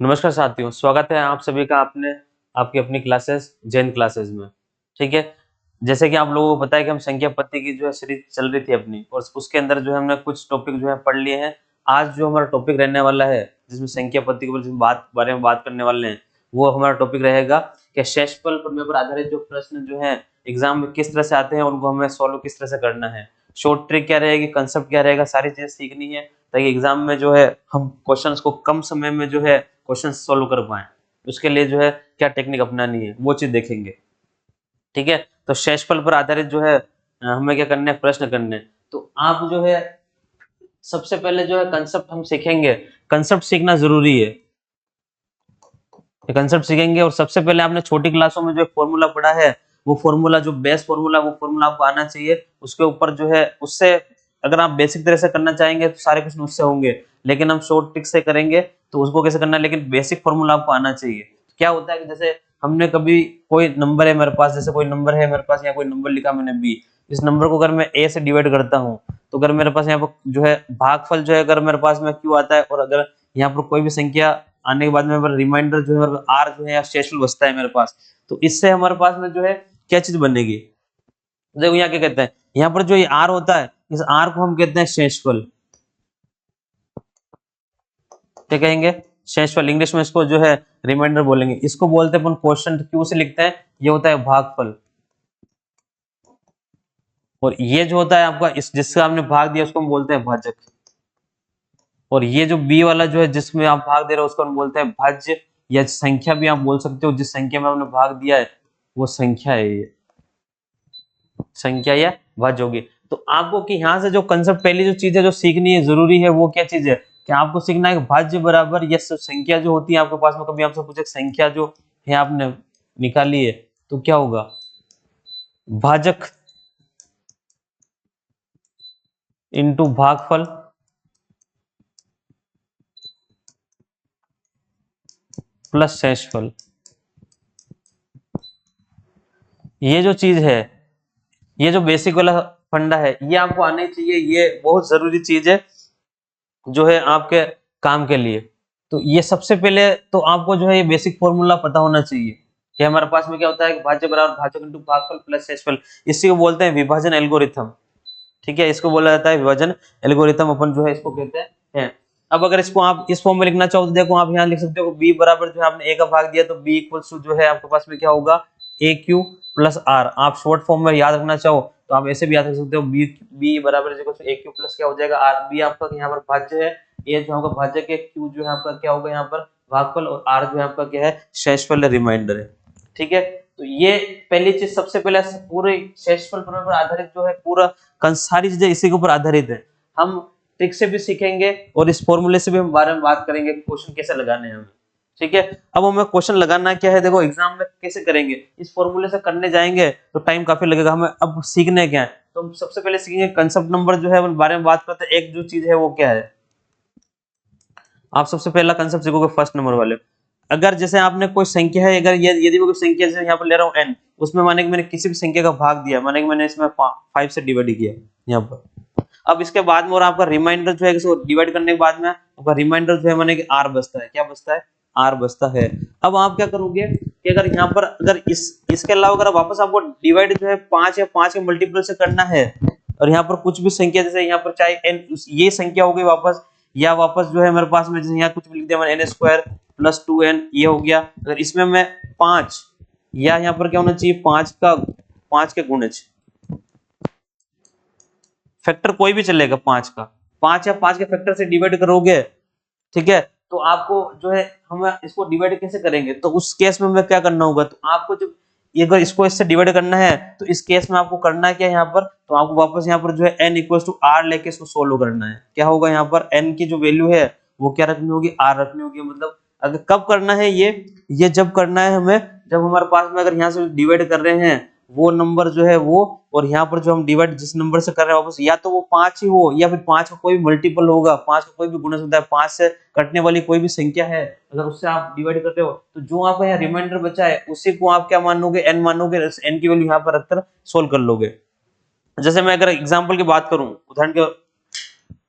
नमस्कार साथियों, स्वागत है आप सभी का आपने आपकी अपनी क्लासेस जैन क्लासेस में। ठीक है, जैसे कि आप लोगों को पता है कि हम संख्या पत्ती की जो है सीरीज चल रही थी अपनी, और उसके अंदर जो है हमने कुछ टॉपिक जो है पढ़ लिए हैं। आज जो हमारा टॉपिक रहने वाला है, जिसमें संख्या पत्ती के बारे में बात करने वाले हैं, वो हमारा टॉपिक रहेगा कि शेषफल प्रमेय पर आधारित जो प्रश्न जो है एग्जाम में किस तरह से आते हैं, उनको हमें सॉल्व किस तरह से करना है। शॉर्ट ट्रिक क्या रहेगी, कंसेप्ट क्या रहेगा, सारी चीजें सीखनी है ताकि एग्जाम में जो है हम क्वेश्चंस को कम समय में जो है क्वेश्चन सॉल्व कर पाए। उसके लिए जो है क्या टेक्निक अपनानी है वो चीज देखेंगे। ठीक है, तो शेषफल पर आधारित जो है हमें क्या करने हैं, प्रश्न करने हैं। तो आप जो है सबसे पहले जो है कंसेप्ट हम सीखेंगे। कंसेप्ट सीखना जरूरी है, कंसेप्ट सीखेंगे। और सबसे पहले आपने छोटी क्लासों में जो फॉर्मूला पढ़ा है, वो फॉर्मूला जो बेस फॉर्मूला, वो फॉर्मूला आपको आना चाहिए। उसके ऊपर जो है उससे अगर आप बेसिक तरह से करना चाहेंगे तो सारे क्वेश्चन उससे होंगे, लेकिन हम शॉर्ट ट्रिक से करेंगे तो उसको कैसे करना है, लेकिन बेसिक फॉर्मूला आपको आना चाहिए। क्या होता है कि जैसे हमने कभी कोई नंबर है मेरे पास, जैसे कोई नंबर है मेरे पास, या कोई नंबर लिखा मैंने बी, इस नंबर को अगर मैं ए से डिवाइड करता हूँ, तो अगर मेरे पास यहाँ पर जो है भागफल जो है अगर मेरे पास में क्यू आता है, और अगर यहाँ पर कोई भी संख्या आने के बाद में रिमाइंडर जो है आर जो है या शेषफल बचता है मेरे पास, तो इससे हमारे पास में जो है क्या चीज बनेगी। देखो यहाँ क्या कहते हैं, यहाँ पर जो ये आर होता है, इस आर को हम कहते हैं शेषफल। क्या कहेंगे, शेषफल। इंग्लिश में इसको जो है रिमाइंडर बोलेंगे। इसको बोलते हैं अपन क्वोशिएंट, क्यू से लिखते हैं, ये होता है भागफल। और ये जो होता है आपका इस जिसका आपने भाग दिया उसको हम बोलते हैं भाजक। और ये जो बी वाला जो है जिसमें आप भाग दे रहे हो उसको हम बोलते हैं भाज्य, या संख्या भी आप बोल सकते हो। जिस संख्या में आपने भाग दिया है वो संख्या है, ये संख्या या भाज्य होगी। तो आपको कि यहाँ से जो कंसेप्ट, पहली जो चीज है जो सीखनी है जरूरी है, वो क्या चीज है कि आपको सीखना है भाज्य बराबर ये संख्या जो होती है आपके पास में, कभी आपसे पूछे संख्या जो है आपने निकाली है, तो क्या होगा, भाजक इंटू भागफल प्लस शेषफल। ये जो चीज है, ये जो बेसिक वाला फंडा है, ये आपको आना ही चाहिए। ये बहुत जरूरी चीज है जो है आपके काम के लिए। तो ये सबसे पहले तो आपको जो है ये बेसिक फॉर्मूला पता होना चाहिए कि हमारे पास में क्या होता है, भाज्य बराबर भाजक इंटू भागफल प्लस शेषफल। इसी को बोलते हैं विभाजन एल्गोरिथम। ठीक है, इसको बोला जाता है विभाजन एल्गोरिथम, अपन जो है इसको कहते हैं। अब अगर इसको आप इस फॉर्म में लिखना चाहो तो देखो आप यहाँ लिख सकते हो, बी बराबर जो है आपने ए का भाग दिया तो बी इक्वल्स टू जो है आपके पास में क्या होगा, ए क्यू प्लस आर। आप शॉर्ट फॉर्म में याद रखना चाहो तो आप ऐसे भी याद रख सकते हो, बी बी बराबर ए क्यू प्लस क्या हो जाएगा आर। बी आपका यहाँ पर भाज्य है, ए जो आपका भाज्य है, क्यू जो है आपका क्या होगा यहाँ पर भागफल, और आर जो है आपका क्या है शेषफल रिमाइंडर है। ठीक है, तो ये पहली चीज सबसे पहले पूरे शेषफल प्रमेय पर आधारित जो है पूरा सारी चीजें इसी के ऊपर आधारित है। हम ट्रिक से भी सीखेंगे और इस फॉर्मूले से भी हम बारे में बात करेंगे, क्वेश्चन कैसे लगाने हैं हमें। ठीक है, अब हमें क्वेश्चन लगाना क्या है, देखो एग्जाम में कैसे करेंगे, इस फॉर्मूले से करने जाएंगे तो टाइम काफी लगेगा। हमें अब सीखने क्या है, तो हम सबसे पहले सीखेंगे कंसेप्ट नंबर जो है बारे में बात करते हैं। एक जो चीज है वो क्या है, आप सबसे पहला कंसेप्ट सीखोगे फर्स्ट नंबर वाले। अगर जैसे आपने कोई संख्या है, अगर यदि मैं कोई संख्या जैसे यहाँ पर ले रहा हूँ n, उसमें माने कि मैंने किसी भी संख्या का भाग दिया, माने कि मैंने इसमें 5 से डिवाइड किया यहाँ पर। अब इसके बाद में और आपका रिमाइंडर जो है इसको डिवाइड करने के बाद में आपका रिमाइंडर जो है माने कि r बचता है। क्या बचता है, r बचता है। अब आप क्या करोगे कि अगर यहाँ पर अगर इसके अलावा अगर वापस आपको डिवाइड जो है 5 या 5 के मल्टीपल से करना है, और यहाँ पर कुछ भी संख्या जैसे यहाँ पर चाहे n ये संख्या हो गई वापस, या वापस जो है मेरे पास में जैसे यहाँ कुछ भी लिख दिया मैंने n स्क्वायर प्लस 2n, ये हो गया। अगर इसमें मैं 5 या यहाँ पर क्या होना चाहिए 5 के गुणज, फैक्टर कोई भी चलेगा 5 का, 5 या 5 के फैक्टर से डिवाइड करोगे। ठीक है, तो आपको जो है हम इसको डिवाइड कैसे करेंगे, तो उस केस में हमें क्या करना होगा, तो आपको जब अगर इसको इससे डिवाइड करना है तो इस केस में आपको करना है क्या यहाँ पर, तो आपको वापस यहाँ पर जो है n इक्वल्स टू r लेके इसको सोल्व करना है। क्या होगा यहाँ पर n की जो वैल्यू है वो क्या रखनी होगी, r रखनी होगी। मतलब अगर कब करना है ये जब करना है हमें, जब हमारे पास में अगर यहाँ से डिवाइड कर रहे हैं वो नंबर जो है वो, और यहाँ पर जो हम डिवाइड जिस नंबर से कर रहे हैं वापस, या तो वो 5 ही हो या फिर 5 का कोई भी मल्टीपल होगा, 5 का कोई भी गुणज होता है, 5 से कटने वाली कोई भी संख्या है, अगर उससे आप डिवाइड करते हो तो जो आपका यहाँ रिमाइंडर बचा है उसी को आप क्या मानोगे, n मानोगे, n की वैल्यू यहाँ पर रखकर सोल्व कर लोगे। जैसे मैं अगर एग्जाम्पल की बात करूं, उदाहरण के,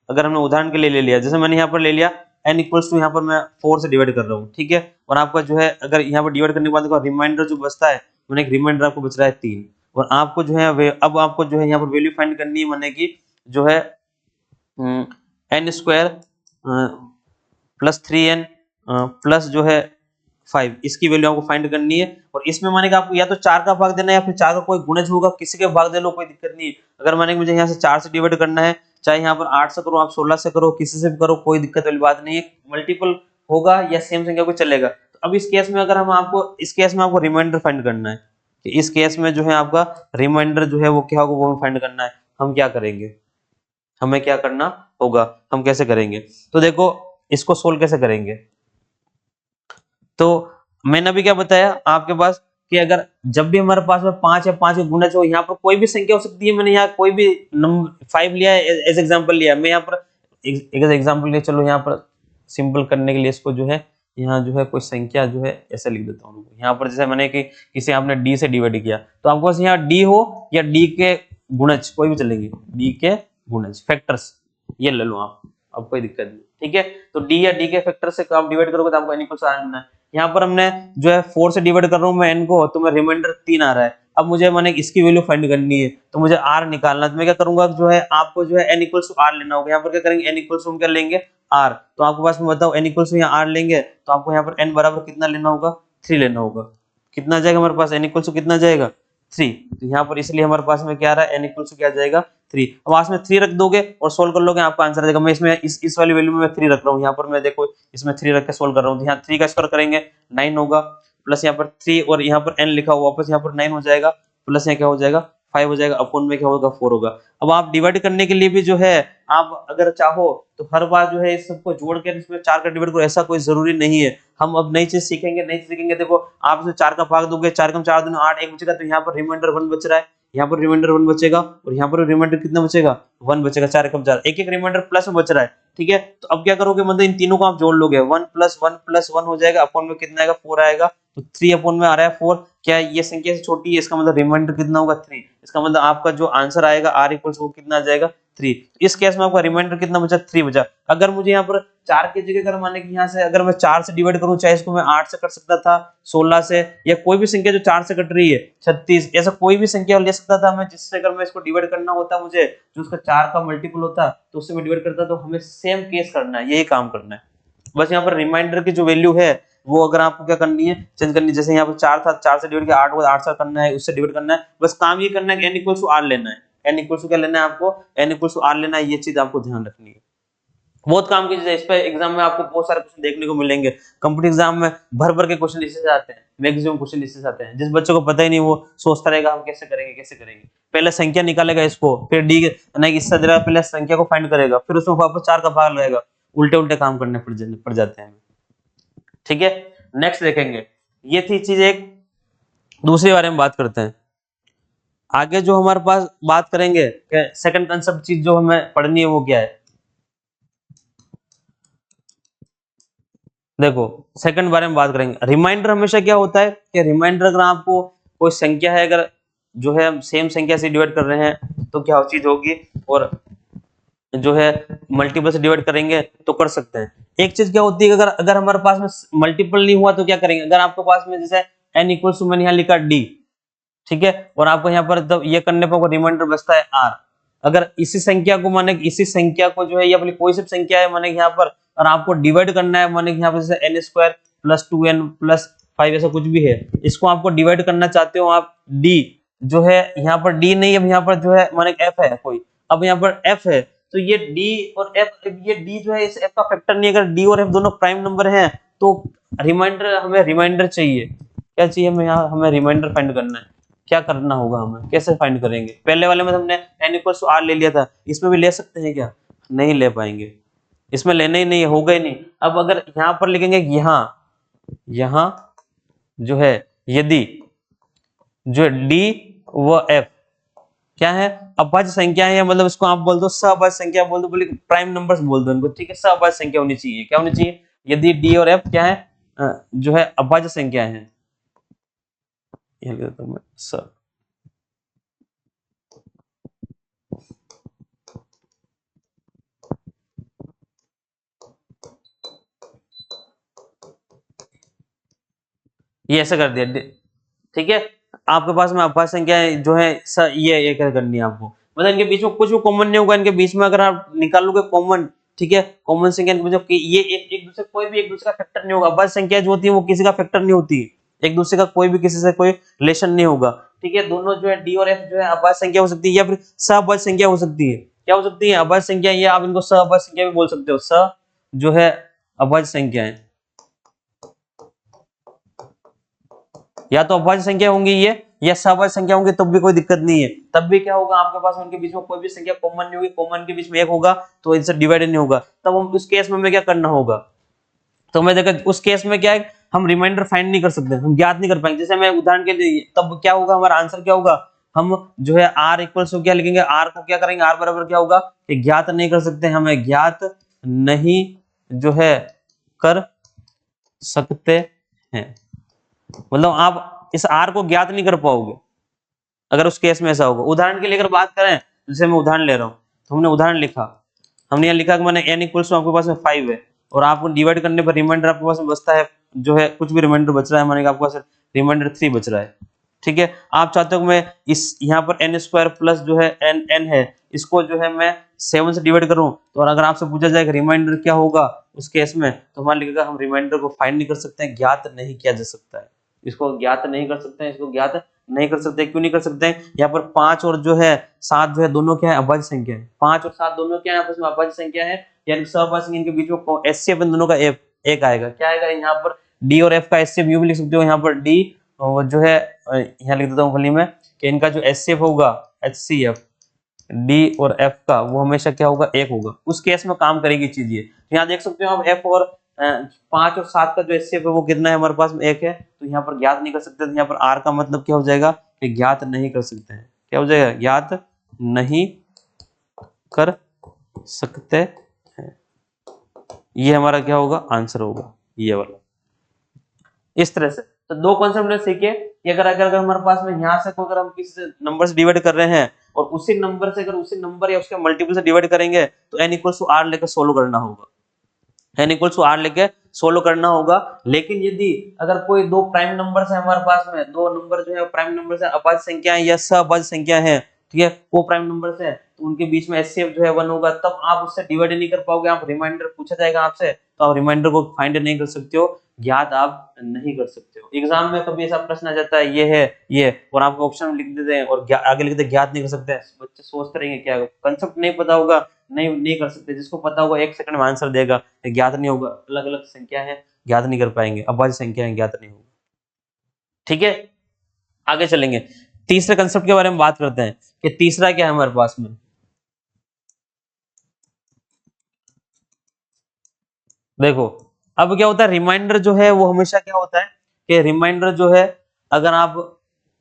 अगर हमने उदाहरण के लिए ले लिया, जैसे मैंने यहाँ पर ले लिया n इक्वल्स टू यहाँ पर मैं 4 से डिवाइड कर रहा हूँ, ठीक है। और आपका जो है अगर यहाँ पर डिवाइड करने के बाद रिमाइंडर जो बचता है, मैंने एक रिमाइंडर आपको बच रहा है 3, और आपको जो है अब आपको जो है यहाँ पर वैल्यू फाइंड करनी है, माने कि जो है n square plus 3n plus जो है 5, इसकी वैल्यू आपको फाइंड करनी है। और इसमें माने कि आपको या तो 4 का भाग देना है या फिर 4 का कोई गुणज होगा, किसी के भाग दे लो, कोई दिक्कत नहीं है। अगर माने कि मुझे यहाँ से 4 से डिवाइड करना है, चाहे यहाँ पर 8 से करो, आप 16 से करो, किसी से भी करो, कोई दिक्कत वाली बात नहीं है, मल्टीपल होगा या सेम संख्या को चलेगा। तो अब इस केस में अगर हम आपको इस केस में आपको रिमाइंडर फाइंड करना है, कि इस केस में जो है आपका रिमाइंडर जो है वो क्या होगा, वो फाइंड करना है। हम क्या करेंगे, हमें क्या करना होगा, हम कैसे करेंगे, तो देखो इसको सोल्व कैसे करेंगे। तो मैंने अभी क्या बताया आपके पास कि अगर जब भी हमारे पास में 5 या 5 के गुणज हो, यहाँ पर कोई भी संख्या हो सकती है। मैंने यहाँ कोई भी नंबर 5 लिया है एज एग्जांपल लिया, मैं यहाँ पर एक एग्जांपल लिया, चलो यहाँ पर सिंपल करने के लिए इसको जो है यहाँ जो है कोई संख्या जो है ऐसे लिख देता हूँ। यहाँ पर जैसे मैंने कि किसी आपने डी से डिवाइड किया, तो आपको बस यहाँ डी हो या डी के गुणज कोई भी चलेगी, डी के गुणज फैक्टर्स ये ले लो आप, अब कोई दिक्कत नहीं, ठीक है। तो डी या डी के फैक्टर से आप डिवाइड करोगे तो आपको n इक्वल आना है। यहाँ पर हमने जो है 4 से डिवाइड कर रहा हूँ मैं n को, तो मैं रिमाइंडर 3 आ रहा है। अब मुझे माने इसकी वैल्यू फाइंड करनी है, तो मुझे r निकालना है। तो मैं क्या करूंगा, जो है आपको जो है n इक्वल टू r लेना होगा। यहाँ पर क्या करेंगे, n इक्वल टू क्या लेंगे, r। तो आपके पास में बताओ n इक्वल टू यहाँ r लेंगे, तो आपको यहाँ पर n बराबर कितना लेना होगा, 3 लेना होगा। कितना जाएगा हमारे पास, n इक्वल टू कितना जाएगा, 3। तो यहाँ पर इसलिए हमारे पास में क्या आ रहा है, n इक्वल टू क्या जाएगा, 3। अब आप में 3 रख दोगे और सोल्व कर लोगे, आपका आंसर आ जाएगा। मैं इसमें इस वाली वैल्यू में मैं 3 रख रहा हूँ, यहाँ पर मैं देखो इसमें 3 रख के सोल्व कर रहा हूँ। तो यहाँ 3 का स्क्वायर करेंगे 9 होगा, प्लस यहाँ पर 3 और यहाँ पर n लिखा हुआ, वापस यहाँ पर 9 हो जाएगा, प्लस यहाँ क्या हो जाएगा 5 हो जाएगा, अपॉन में क्या होगा 4 होगा। अब आप डिवाइड करने के लिए भी जो है आप अगर चाहो तो हर बार जो है इस सबको जोड़ के इसमें 4 का डिवाइड करो, ऐसा कोई जरूरी नहीं है। हम अब नई चीज सीखेंगे, नई चीज सीखेंगे। देखो आप इसमें 4 का भाग दोगे, 4 कम 4 दूनी 8, 1 बचेगा, तो यहाँ पर रिमाइंडर 1 बच रहा है, यहाँ पर रिमाइंडर 1 बचेगा, और यहाँ पर रिमाइंडर कितना बचेगा, 1 बचेगा। 4 कम 4, एक एक रिमाइंडर प्लस में बच रहा है, ठीक है। तो अब क्या करोगे, मतलब इन तीनों को आप जोड़ लोगे, 1 प्लस 1 प्लस 1 हो जाएगा, अपॉन में कितना आएगा 4 आएगा। तो 3 अपॉन में आ रहा है 4, क्या ये संख्या से छोटी है, इसका मतलब रिमाइंडर कितना होगा 3। इसका मतलब आपका जो आंसर आएगा r इक्वल्स वो कितना आ जाएगा 3। इस केस में आपका रिमाइंडर कितना बचा, 3 बचा। अगर मुझे यहाँ पर 4 की जगह अगर माने कि यहाँ से अगर मैं 4 से डिवाइड करूँ, चाहे इसको मैं 8 से कर सकता था, 16 से, या कोई भी संख्या जो 4 से कट रही है 36, ऐसा कोई भी संख्या ले सकता था मैं, जिससे अगर मैं इसको डिवाइड करना होता मुझे, जो उसका 4 का मल्टीपल होता तो उससे मैं डिवाइड करता। तो हमें सेम केस करना है, यही काम करना है। बस यहाँ पर रिमाइंडर की जो वैल्यू है वो अगर आपको क्या करनी है, चेंज करनी है। जैसे यहाँ पर 4 था, 4 से डिवाइड किया 8 हुआ, 8 से करना है, उससे डिवाइड करना है। बस काम ये करना है कि n इक्वल टू r लेना है, n इक्वल टू क्या लेना है आपको, n इक्वल टू r लेना है। ये चीज आपको ध्यान रखनी है, बहुत काम की चीज है। इस पे एग्जाम में आपको बहुत सारे क्वेश्चन देखने को मिलेंगे। कंप्यूटर एग्जाम में भर भर के क्वेश्चन लिस्ट आते हैं, मैक्सिमम क्वेश्चन लिस्ट आते हैं। जिस बच्चे को पता ही नहीं वो सोचता रहेगा हम कैसे करेंगे कैसे करेंगे, पहले संख्या निकालेगा इसको, फिर डी नहीं इससे जरा पहले संख्या को फाइंड करेगा, फिर उसमें वापस 4 का भाग लगाएगा। उल्टे उल्टे काम करने पड़ जाते हैं, ठीक है। नेक्स्ट देखेंगे, ये थी चीज एक। दूसरे बारे में बात करते हैं। आगे जो हमारे पास बात करेंगे, सेकंड कंसेप्ट चीज जो हमें पढ़नी है वो क्या है, देखो सेकंड बारे में बात करेंगे। रिमाइंडर हमेशा क्या होता है कि रिमाइंडर अगर आपको कोई संख्या है, अगर जो है सेम संख्या से डिवाइड कर रहे हैं तो क्या चीज होगी, और जो है मल्टीपल से डिवाइड करेंगे तो कर सकते हैं। एक चीज क्या होती है, अगर अगर हमारे पास में मल्टीपल नहीं हुआ तो क्या करेंगे, अगर आपके पास में जैसे n इक्वल टू मैंने यहाँ लिखा d, ठीक है, और आपको यहाँ पर तो ये करने पर रिमाइंडर बचता है r। अगर इसी संख्या को माने इसी संख्या को जो है ये अपनी कोई सी संख्या है माने यहाँ पर, और आपको डिवाइड करना है माने यहाँ पर जैसे n square plus 2n plus 5 ऐसा कुछ भी है, इसको आपको डिवाइड करना चाहते हो आप d, जो है यहाँ पर d नहीं, अब यहाँ पर जो है माने f है कोई, अब यहाँ पर f है, तो ये d और f, ये d जो है इस f का फैक्टर नहीं। अगर d और f दोनों प्राइम नंबर हैं तो रिमाइंडर, हमें रिमाइंडर चाहिए, क्या चाहिए हमें, यहाँ हमें रिमाइंडर फाइंड करना है। क्या करना होगा हमें, कैसे फाइंड करेंगे, पहले वाले में हमने n इक्वल टू r ले लिया था, इसमें भी ले सकते हैं क्या, नहीं ले पाएंगे, इसमें लेना ही नहीं, होगा ही नहीं। अब अगर यहाँ पर लिखेंगे, यहाँ यहाँ जो है यदि जो d व f क्या है, अभाज्य संख्या है, मतलब इसको आप बोल दो सहअभाज्य संख्या बोल दो, बोले प्राइम नंबर्स बोल दो इनको, ठीक है। सहअभाज्य संख्या होनी चाहिए, क्या होनी चाहिए, यदि d और f क्या है, जो है अभाज्य संख्या है। ये लिख देता हूं मैं स, ये ऐसा कर दिया, ठीक है। आपके पास में अभाज्य संख्या जो है ये करनी है आपको, मतलब इनके बीच में कुछ भी कॉमन नहीं होगा, इनके बीच में अगर आप निकालोगे कॉमन, ठीक है, कॉमन संख्या इनके बीच में ये एक दूसरे कोई भी एक दूसरे का फैक्टर नहीं होगा। अभाज्य संख्या जो होती है वो किसी का फैक्टर नहीं होती, एक दूसरे का कोई भी किसी से कोई रिलेशन नहीं होगा, ठीक है। दोनों जो है डी और एफ जो है अभाज्य संख्या हो सकती है या फिर सहअभाज्य संख्या हो सकती है। क्या हो सकती है? अभाज्य संख्या, या आप इनको सहअभाज्य संख्या भी बोल सकते हो। स जो है अभाज्य संख्या है, या तो अभाज्य संख्या होंगी ये, या सहभाज्य संख्या होंगी, तब भी कोई दिक्कत नहीं है। तब भी क्या होगा, आपके पास उनके बीच में कोई भी संख्या कॉमन नहीं होगी, कॉमन के बीच में एक होगा तो इनसे डिवाइड नहीं होगा। तब हम उस केस में हमें क्या करना होगा, तो मैं देखा उस केस में क्या है, हम रिमाइंडर फाइंड नहीं कर सकते, हम ज्ञात नहीं कर पाएंगे। जैसे मैं उदाहरण के लिए, तब क्या होगा, हमारा आंसर क्या होगा, हम जो है r इक्वल्स टू क्या लिखेंगे, r को क्या करेंगे, r बराबर क्या होगा कि ज्ञात नहीं कर सकते, हमें ज्ञात नहीं जो है कर सकते हैं। मतलब आप इस r को ज्ञात नहीं कर पाओगे अगर उस केस में ऐसा होगा। उदाहरण के लिए अगर बात करें, जैसे मैं उदाहरण ले रहा हूँ, तो हमने उदाहरण लिखा, हमने यहाँ लिखा कि मैंने n इक्वल्स टू आपके पास में 5 है, और आपको डिवाइड करने पर रिमाइंडर आपके पास में बचता है, जो है कुछ भी रिमाइंडर बच रहा है, माने कि आपके पास रिमाइंडर 3 बच रहा है, ठीक है। आप चाहते हो कि मैं इस यहाँ पर n स्क्वायर प्लस जो है n है, इसको जो है मैं 7 से डिवाइड करूं, तो और अगर आपसे पूछा जाए कि रिमाइंडर क्या होगा उस केस में, तो हमारा लिखेगा हम रिमाइंडर को फाइंड नहीं कर सकते हैं, ज्ञात नहीं किया जा सकता है, इसको ज्ञात नहीं कर सकते हैं, इसको ज्ञात नहीं कर सकते। क्यों नहीं कर सकते हैं? यहाँ पर 5 और जो है 7 जो है दोनों क्या है, अभाज्य संख्या है। 5 और 7 दोनों क्या है, आपस में अभाज्य संख्या है, यानी सहअभाज्य संख्या इनके बीच में एचसीएफ इन दोनों का एक आएगा। क्या आएगा यहाँ पर, डी और एफ का एचसीएफ यूं भी लिख सकते हो, यहाँ पर डी जो है यहाँ लिख देता हूँ खाली में कि इनका जो एचसीएफ होगा, एचसीएफ डी और एफ का, वो हमेशा क्या होगा, एक होगा। उस केस में काम करेगी चीज ये। तो यहाँ देख सकते हो आप एफ और 5 और 7 का जो एचसीएफ है वो कितना है, हमारे पास में एक है, तो यहाँ पर ज्ञात नहीं कर सकते। तो यहाँ पर आर का मतलब क्या हो जाएगा कि ज्ञात नहीं कर सकते हैं। क्या हो जाएगा, ज्ञात नहीं कर सकते हैं। ये हमारा क्या होगा, आंसर होगा ये वाला। इस तरह से तो दो कॉन्सेप्ट ने सीखे कि अगर हमारे पास में यहाँ से अगर हम किसी नंबर से डिवाइड कर रहे हैं और उसी नंबर से अगर उसी नंबर या उसके मल्टीपल से डिवाइड करेंगे, तो n इक्वल्स टू r लेकर सोल्व करना होगा, n इक्वल्स टू r लेके सोल्व करना होगा। लेकिन यदि अगर कोई दो प्राइम नंबर है हमारे पास में, दो नंबर जो है प्राइम नंबर से अभाज्य संख्या है या सहअभाज्य संख्या है, ठीक है, वो प्राइम नंबर है, तो उनके बीच में एचसीएफ जो है 1 होगा, तब आप उससे डिवाइड नहीं कर पाओगे। आप रिमाइंडर पूछा जाएगा आपसे, तो आप रिमाइंडर को फाइंड नहीं कर सकते हो, ज्ञात आप नहीं कर सकते हो। एग्जाम में कभी ऐसा प्रश्न आ जाता है ये है ये, और आपको ऑप्शन में लिख देते हैं और आगे लिखते ज्ञात नहीं कर सकते, बच्चे सोचते रहेंगे क्या कंसेप्ट नहीं पता होगा, नहीं कर सकते। जिसको पता होगा 1 सेकंड में आंसर देगा, ज्ञात नहीं होगा, अलग अलग संख्या है, ज्ञात नहीं कर पाएंगे, अभाज्य संख्या है, ज्ञात नहीं होगा, ठीक है। आगे चलेंगे, तीसरे कंसेप्ट के बारे में बात करते हैं कि तीसरा क्या है हमारे पास में। देखो अब क्या होता है, रिमाइंडर जो है वो हमेशा क्या होता है कि रिमाइंडर जो है, अगर आप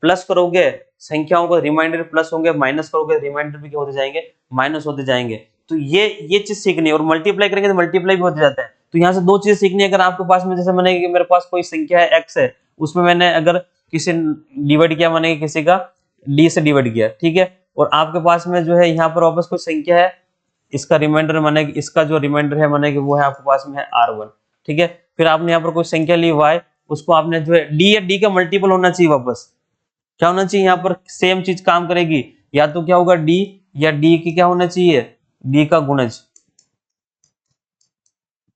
प्लस करोगे संख्याओं को, रिमाइंडर प्लस होंगे, माइनस करोगे रिमाइंडर भी क्या होते जाएंगे, माइनस होते जाएंगे। तो ये चीज सीखनी है, और मल्टीप्लाई करेंगे तो मल्टीप्लाई भी होते जाता है। तो यहाँ से दो चीजें सीखनी है। अगर आपके पास में, जैसे मैंने मेरे पास कोई संख्या है एक्स है, उसमें मैंने अगर किसी डिवाइड किया, मैंने किसी का डी से डिवाइड किया, ठीक है, और आपके पास में जो है यहाँ पर वापस कोई संख्या है, इसका रिमाइंडर माने कि इसका जो रिमाइंडर है माने कि वो है आपके पास में है r1, ठीक है। फिर आपने यहाँ पर कोई संख्या ली y, उसको आपने जो है d या d का मल्टीपल होना चाहिए, वापस क्या होना चाहिए, यहाँ पर सेम चीज काम करेगी, या तो क्या होगा d या d की क्या होना चाहिए, d का गुणज,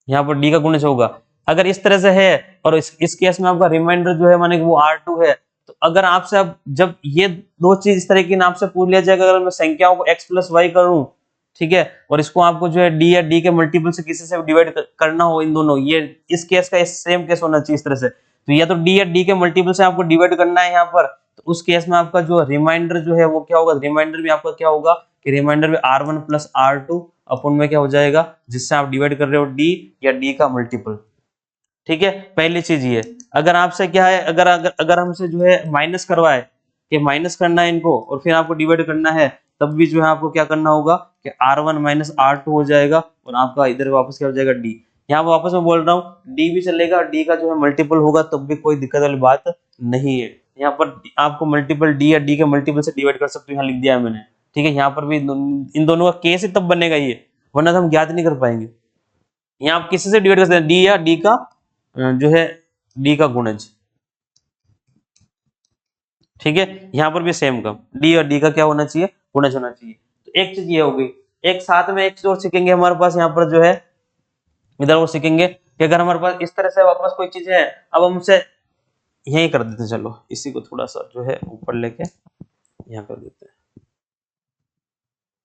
यहाँ पर d का गुणज होगा। अगर इस तरह से है और इस केस में आपका रिमाइंडर जो है माने कि वो r2 है, तो अगर आपसे अब जब ये दो चीज इस तरह की नाम से पूछ लिया जाएगा, अगर मैं संख्याओं को x प्लस वाई करूं, ठीक है, और इसको आपको जो है d या d के मल्टीपल से किसी से डिवाइड करना हो, इन दोनों, ये इस केस का सेम केस होना चाहिए इस तरह से। तो या तो d या d के मल्टीपल से आपको डिवाइड करना है यहाँ पर, तो उस केस में आपका जो रिमाइंडर जो है वो क्या होगा, रिमाइंडर भी आपका क्या होगा कि रिमाइंडर में r1 प्लस r2 अपन में क्या हो जाएगा, जिससे आप डिवाइड कर रहे हो d या d का मल्टीपल, ठीक है। पहली चीज ये, अगर आपसे क्या है, अगर हमसे जो है माइनस करवाए कि माइनस करना है इनको और फिर आपको डिवाइड करना है, तब भी जो है आपको क्या करना होगा कि r1 माइनस r2 हो जाएगा, और आपका इधर वापस क्या हो जाएगा d। यहाँ वापस मैं बोल रहा हूँ d भी चलेगा, d का जो है मल्टीपल होगा, तब भी कोई दिक्कत वाली बात नहीं है। यहाँ पर आपको मल्टीपल d या d के मल्टीपल से डिवाइड कर सकते हो, यहाँ लिख दिया है मैंने, ठीक है। यहाँ पर भी इन दोनों का केस ही तब बनेगा ये, वरना तो हम ज्ञात नहीं कर पाएंगे। यहाँ आप किसी से डिवाइड कर सकते हैं, d या d का जो है d का गुणज, ठीक है, यहाँ पर भी सेम का डी और डी का क्या होना चाहिए, गुणज होना चाहिए। तो एक चीज ये हो गई। एक साथ में एक चीज और सीखेंगे हमारे पास यहाँ पर जो है, इधर वो सीखेंगे कि अगर हमारे पास इस तरह से वापस कोई चीज है, अब हम उसे यही कर देते हैं, चलो इसी को थोड़ा सा जो है ऊपर लेके यहाँ कर देते हैं।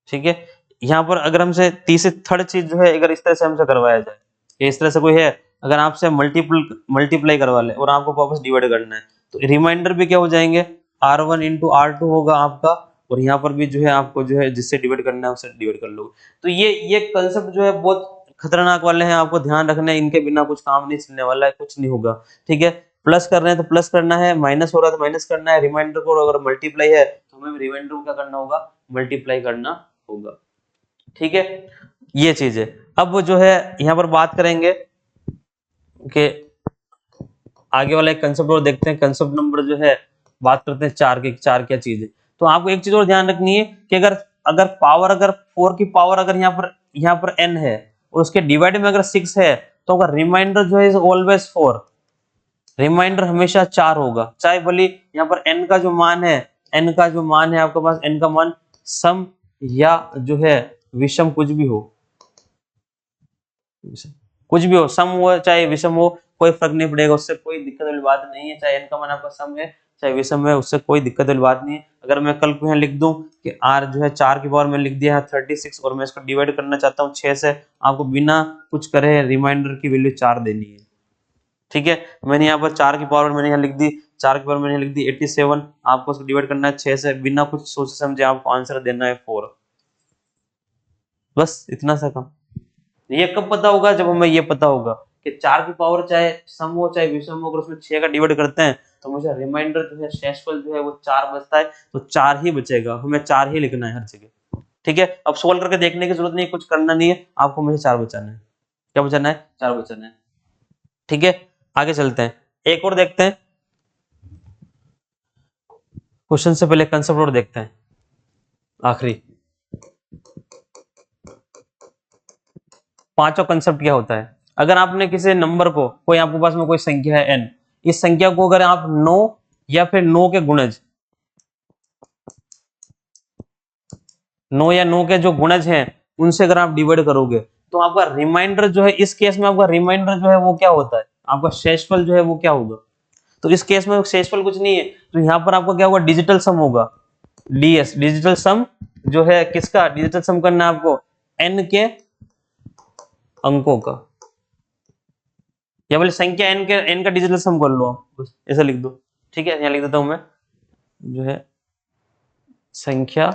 ठीक है, यहाँ पर अगर हमसे तीसरी थर्ड चीज जो है, अगर इस तरह से हमसे करवाया जाए कि इस तरह से कोई है, अगर आपसे मल्टीप्लाई करवा ले और आपको वापस डिवाइड करना है, तो रिमाइंडर भी क्या हो जाएंगे, R1 इंटू R2 होगा आपका, और यहाँ पर भी जो है आपको जो है जिससे डिवाइड करना है उससे डिवाइड कर लो। तो ये कंसेप्ट जो है बहुत खतरनाक वाले हैं, आपको ध्यान रखना है, इनके बिना कुछ काम नहीं चलने वाला है, कुछ नहीं होगा। ठीक है, प्लस कर रहे हैं तो प्लस करना है, माइनस हो रहा है तो माइनस करना है, रिमाइंडर को अगर मल्टीप्लाई है तो हमें रिमाइंडर को क्या करना होगा, मल्टीप्लाई करना होगा। ठीक है, ये चीज है। अब वो जो है यहाँ पर बात करेंगे कि आगे वाला एक कंसेप्ट और देखते हैं। कंसेप्ट नंबर जो है बात करते हैं चार के, चार क्या चीज है। तो आपको एक चीज और ध्यान रखनी है कि अगर अगर पावर, अगर 4 की पावर अगर यहाँ पर n है और उसके डिवाइड में अगर 6 है, तो अगर रिमाइंडर जो है इज ऑलवेज 4, रिमाइंडर हमेशा 4 होगा, चाहे भले यहाँ पर n का जो मान है, n का जो मान है आपके पास, n का मान सम या जो है विषम कुछ भी हो, कुछ भी हो, सम हो चाहे विषम हो, कोई फर्क नहीं पड़ेगा, उससे कोई दिक्कत वाली बात नहीं है। चाहे n का मान आपका सम है चाहे विषम है, उससे कोई दिक्कत वाली बात नहीं है। अगर मैं कल को यहाँ लिख दूं कि r जो है 4 की पावर में लिख दिया है 36 और मैं इसको डिवाइड करना चाहता हूँ 6 से, आपको बिना कुछ करे रिमाइंडर की वैल्यू 4 देनी है। ठीक है, मैंने यहाँ पर 4 की पावर मैंने यहाँ लिख दी, 4 की पावर मैंने लिख दी 87, आपको उसको डिवाइड करना है 6 से, बिना कुछ सोचे समझे आपको आंसर देना है 4, बस इतना सा काम। ये कब पता होगा, जब हमें ये पता होगा कि 4 की पावर चाहे सम हो चाहे विषम हो, अगर उसमें 6 का डिवाइड करते हैं तो मुझे रिमाइंडर जो है, शेषफल जो है वो 4 बचता है, तो 4 ही बचेगा, हमें 4 ही लिखना है हर जगह। ठीक है, अब सोल्व करके देखने की जरूरत नहीं, कुछ करना नहीं है आपको, मुझे 4 बचाना है। क्या बचाना है, 4 बचाना है। ठीक है, आगे चलते हैं, एक और देखते हैं। क्वेश्चन से पहले कंसेप्ट और देखते हैं, आखिरी पांचों कंसेप्ट क्या होता है। अगर आपने किसी नंबर को, कोई आपके पास में कोई संख्या है n, इस संख्या को अगर आप 9 या फिर 9 के गुणज, 9 या 9 के जो गुणज हैं उनसे अगर आप डिवाइड करोगे, तो आपका रिमाइंडर जो है, इस केस में आपका रिमाइंडर जो है वो क्या होता है, आपका शेषफल जो है वो क्या होगा। तो इस केस में शेषफल कुछ नहीं है, तो यहाँ पर आपका क्या होगा, डिजिटल सम होगा, ds, डिजिटल सम जो है किसका, डिजिटल सम करना है आपको n के अंकों का, या बोले संख्या n का डिजिटल सम कर लो आप, ऐसा लिख दो। ठीक है, यहाँ लिख देता हूं मैं, जो है संख्या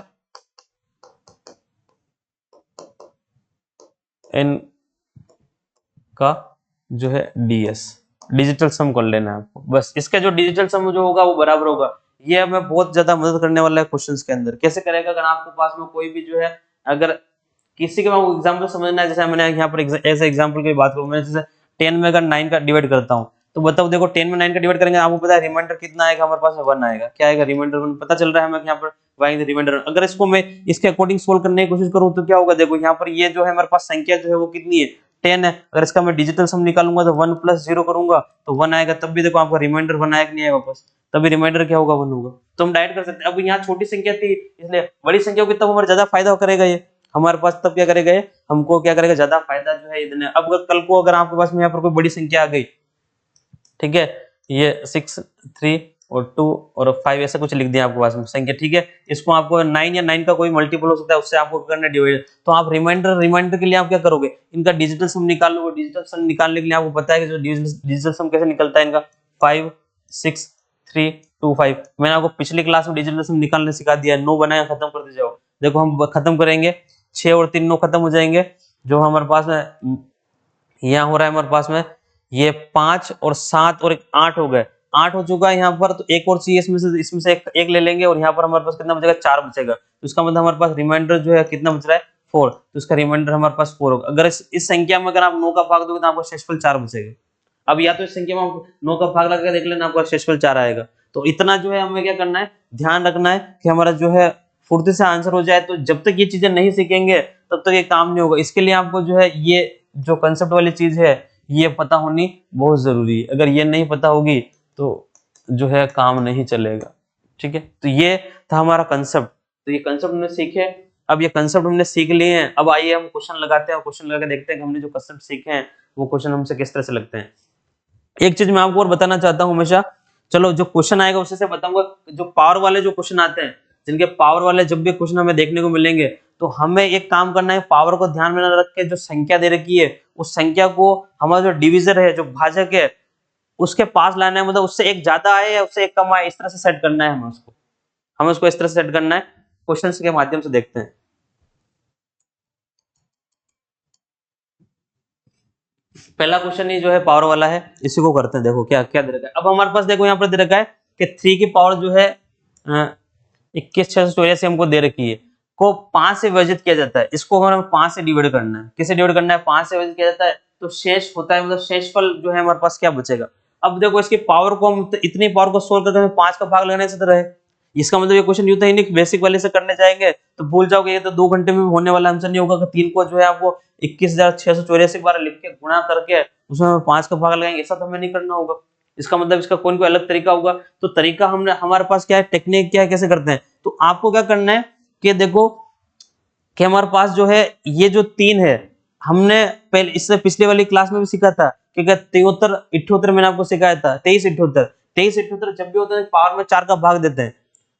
n का जो है ds, डिजिटल सम कर लेना है आपको, बस इसका जो डिजिटल सम जो होगा वो बराबर होगा। ये हमें बहुत ज्यादा मदद करने वाला है क्वेश्चंस के अंदर। कैसे करेगा, अगर आपके पास में कोई भी जो है, अगर किसी के आपको एग्जांपल समझना है, जैसे मैंने यहाँ पर ऐसे एग्जांपल की बात करूं, मैं जैसे 10 में अगर 9 का डिवाइड करता हूं, तो बताओ देखो 10 में 9 का डिवाइड करेंगे, आपको पता है रिमाइंडर कितना आएगा, हमारे पास 1 आएगा। क्या आएगा, रिमाइंडर 1 पता चल रहा है हमें यहाँ पर, रिमाइंडर। अगर इसको मैं इसके अकॉर्डिंग सोल्व करने की कोशिश करूं तो क्या होगा, देखो यहाँ पर ये जो है हमारे पास संख्या जो है वो कितनी है, 10 है। अगर इसका मैं डिजिटल सम निकालूंगा तो 1 प्लस 0 करूंगा तो 1 आएगा, तब भी देखो आपका रिमाइंडर 1 आएगा नहीं आएगा वापस, तभी रिमाइंडर क्या होगा, 1 होगा। तो हम डायरेक्ट कर सकते हैं। अब यहाँ छोटी संख्या थी इसलिए बड़ी संख्या को, तब हमारा ज्यादा फायदा करेगा ये हमारे पास, तब क्या करेगा ये हमको, क्या करेगा, ज्यादा फायदा जो है इतने। अब कल को अगर आपके पास में यहाँ पर कोई बड़ी संख्या आ गई, ठीक है, ये 6, 3 और 2 और 5 ऐसा कुछ लिख दिया आपके पास में संख्या। ठीक है, इसको आपको 9 या 9 का कोई मल्टीपल हो सकता है, उससे आपको करना डिवाइड। तो आप रिमाइंडर के लिए आप क्या करोगे, इनका डिजिटल सम निकाल लो। डिजिटल सम निकालने के लिए आपको पता है कि जो डिजिटल सम कैसे निकलता है इनका, 5, 6, 3, 2, 5। मैंने आपको पिछली क्लास में डिजिटल सम निकालने सिखा दिया, 9 बनाया, खत्म करते जाओ। देखो हम खत्म करेंगे, 6 और 3 9 खत्म हो जाएंगे। जो हमारे पास में यहाँ हो रहा है, हमारे पास में ये 5 और 7 और 8 हो गए, 8 हो चुका है यहाँ पर। तो एक और चाहिए इसमें से एक ले लेंगे, और यहाँ पर हमारे पास कितना बचेगा, 4 बचेगा। तो इसका मतलब हमारे पास रिमाइंडर जो है कितना बच रहा है, 4। तो इसका रिमाइंडर हमारे पास 4 होगा। अगर इस संख्या में अगर आप 9 का भाग दोगे तो आपको शेषफल 4 बचेगा। अब या तो इस संख्या में आप 9 का भाग लगा देख लेना, आपका शेषफल 4 आएगा। तो इतना जो है हमें क्या करना है, ध्यान रखना है कि हमारा जो है फुर्ती से आंसर हो जाए। तो जब तक ये चीजें नहीं सीखेंगे तब तक ये काम नहीं होगा। इसके लिए आपको जो है ये जो कंसेप्ट वाली चीज है ये पता होनी बहुत जरूरी है। अगर ये नहीं पता होगी तो जो है काम नहीं चलेगा। ठीक है, तो ये था हमारा कंसेप्ट। तो ये कंसेप्ट हमने सीखे, अब ये कंसेप्ट हमने सीख लिए हैं, अब आइए हम क्वेश्चन लगाते हैं और क्वेश्चन लगा के देखते हैं कि हमने जो कंसेप्ट सीखे हैं वो क्वेश्चन हमसे किस तरह से लगते हैं। एक चीज मैं आपको और बताना चाहता हूं हमेशा, चलो जो क्वेश्चन आएगा उससे से बताऊंगा, जो पावर वाले जो क्वेश्चन आते हैं, जिनके पावर वाले जब भी क्वेश्चन हमें देखने को मिलेंगे, तो हमें एक काम करना है, पावर को ध्यान में रख के जो संख्या दे रखी है उस संख्या को हमारा जो डिविजर है, जो भाजक है, उसके पास लाना है, मतलब उससे एक ज्यादा आए या उससे एक कम आए, इस तरह से सेट करना है हमें उसको इस तरह से सेट करना है। क्वेश्चन के माध्यम से देखते हैं। पहला क्वेश्चन ही जो है पावर वाला है, इसी को करते हैं। देखो क्या क्या दे रखा है। अब हमारे पास देखो यहाँ पर दे रखा है कि 3 की पावर जो है 21,684 हमको दे रखी है, को 5 से विभाजित किया जाता है। इसको हमें 5 से डिवाइड करना है। किसे डिवाइड करना है? 5 से विभाजित किया जाता है, तो शेष होता है, मतलब शेषफल जो है हमारे पास क्या बचेगा। अब देखो इसकी पावर को हम इतनी पावर को सोल्व करके 5 का भाग लगाने से तो रहे, इसका मतलब ये क्वेश्चन यूं तो ही नहीं बेसिक वाले से करने जाएंगे तो भूल जाओगे, ये तो 2 घंटे में होने वाला आंसर नहीं होगा कि 3 को जो है आपको 21,684 बार लिख के गुणा करके उसमें 5 का भाग लगाएंगे, ऐसा तो हमें नहीं करना होगा। इसका मतलब इसका कोई अलग तरीका होगा। तो तरीका हमने हमारे पास क्या है, टेक्निक क्या है, कैसे करते हैं। तो आपको क्या करना है कि देखो कि हमारे पास जो है ये जो 3 है, हमने पहले इससे पिछले वाली क्लास में भी सीखा था कि 73 78 मैंने आपको सिखाया था, 23 78 जब भी होता है पावर में 4 का भाग देते हैं,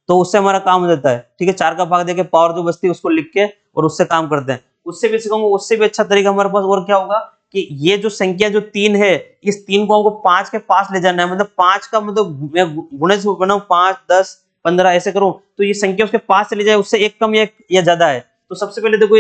तो उससे हमारा काम हो जाता है। ठीक है, 4 का भाग देके पावर जो बचती है उसको लिख के और उससे काम करते हैं। उससे भी सिखाऊंगा, उससे भी अच्छा तरीका हमारे पास और क्या होगा कि ये जो संख्या जो 3 है, इस 3 को हमको 5 के पास ले जाना है, मतलब 5 का मतलब मैं गुणे से बनाऊं 5 10 15 ऐसे करूं तो ये संख्या उसके पास चली जाए, उससे एक कम या ज्यादा है। तो सबसे पहले देखो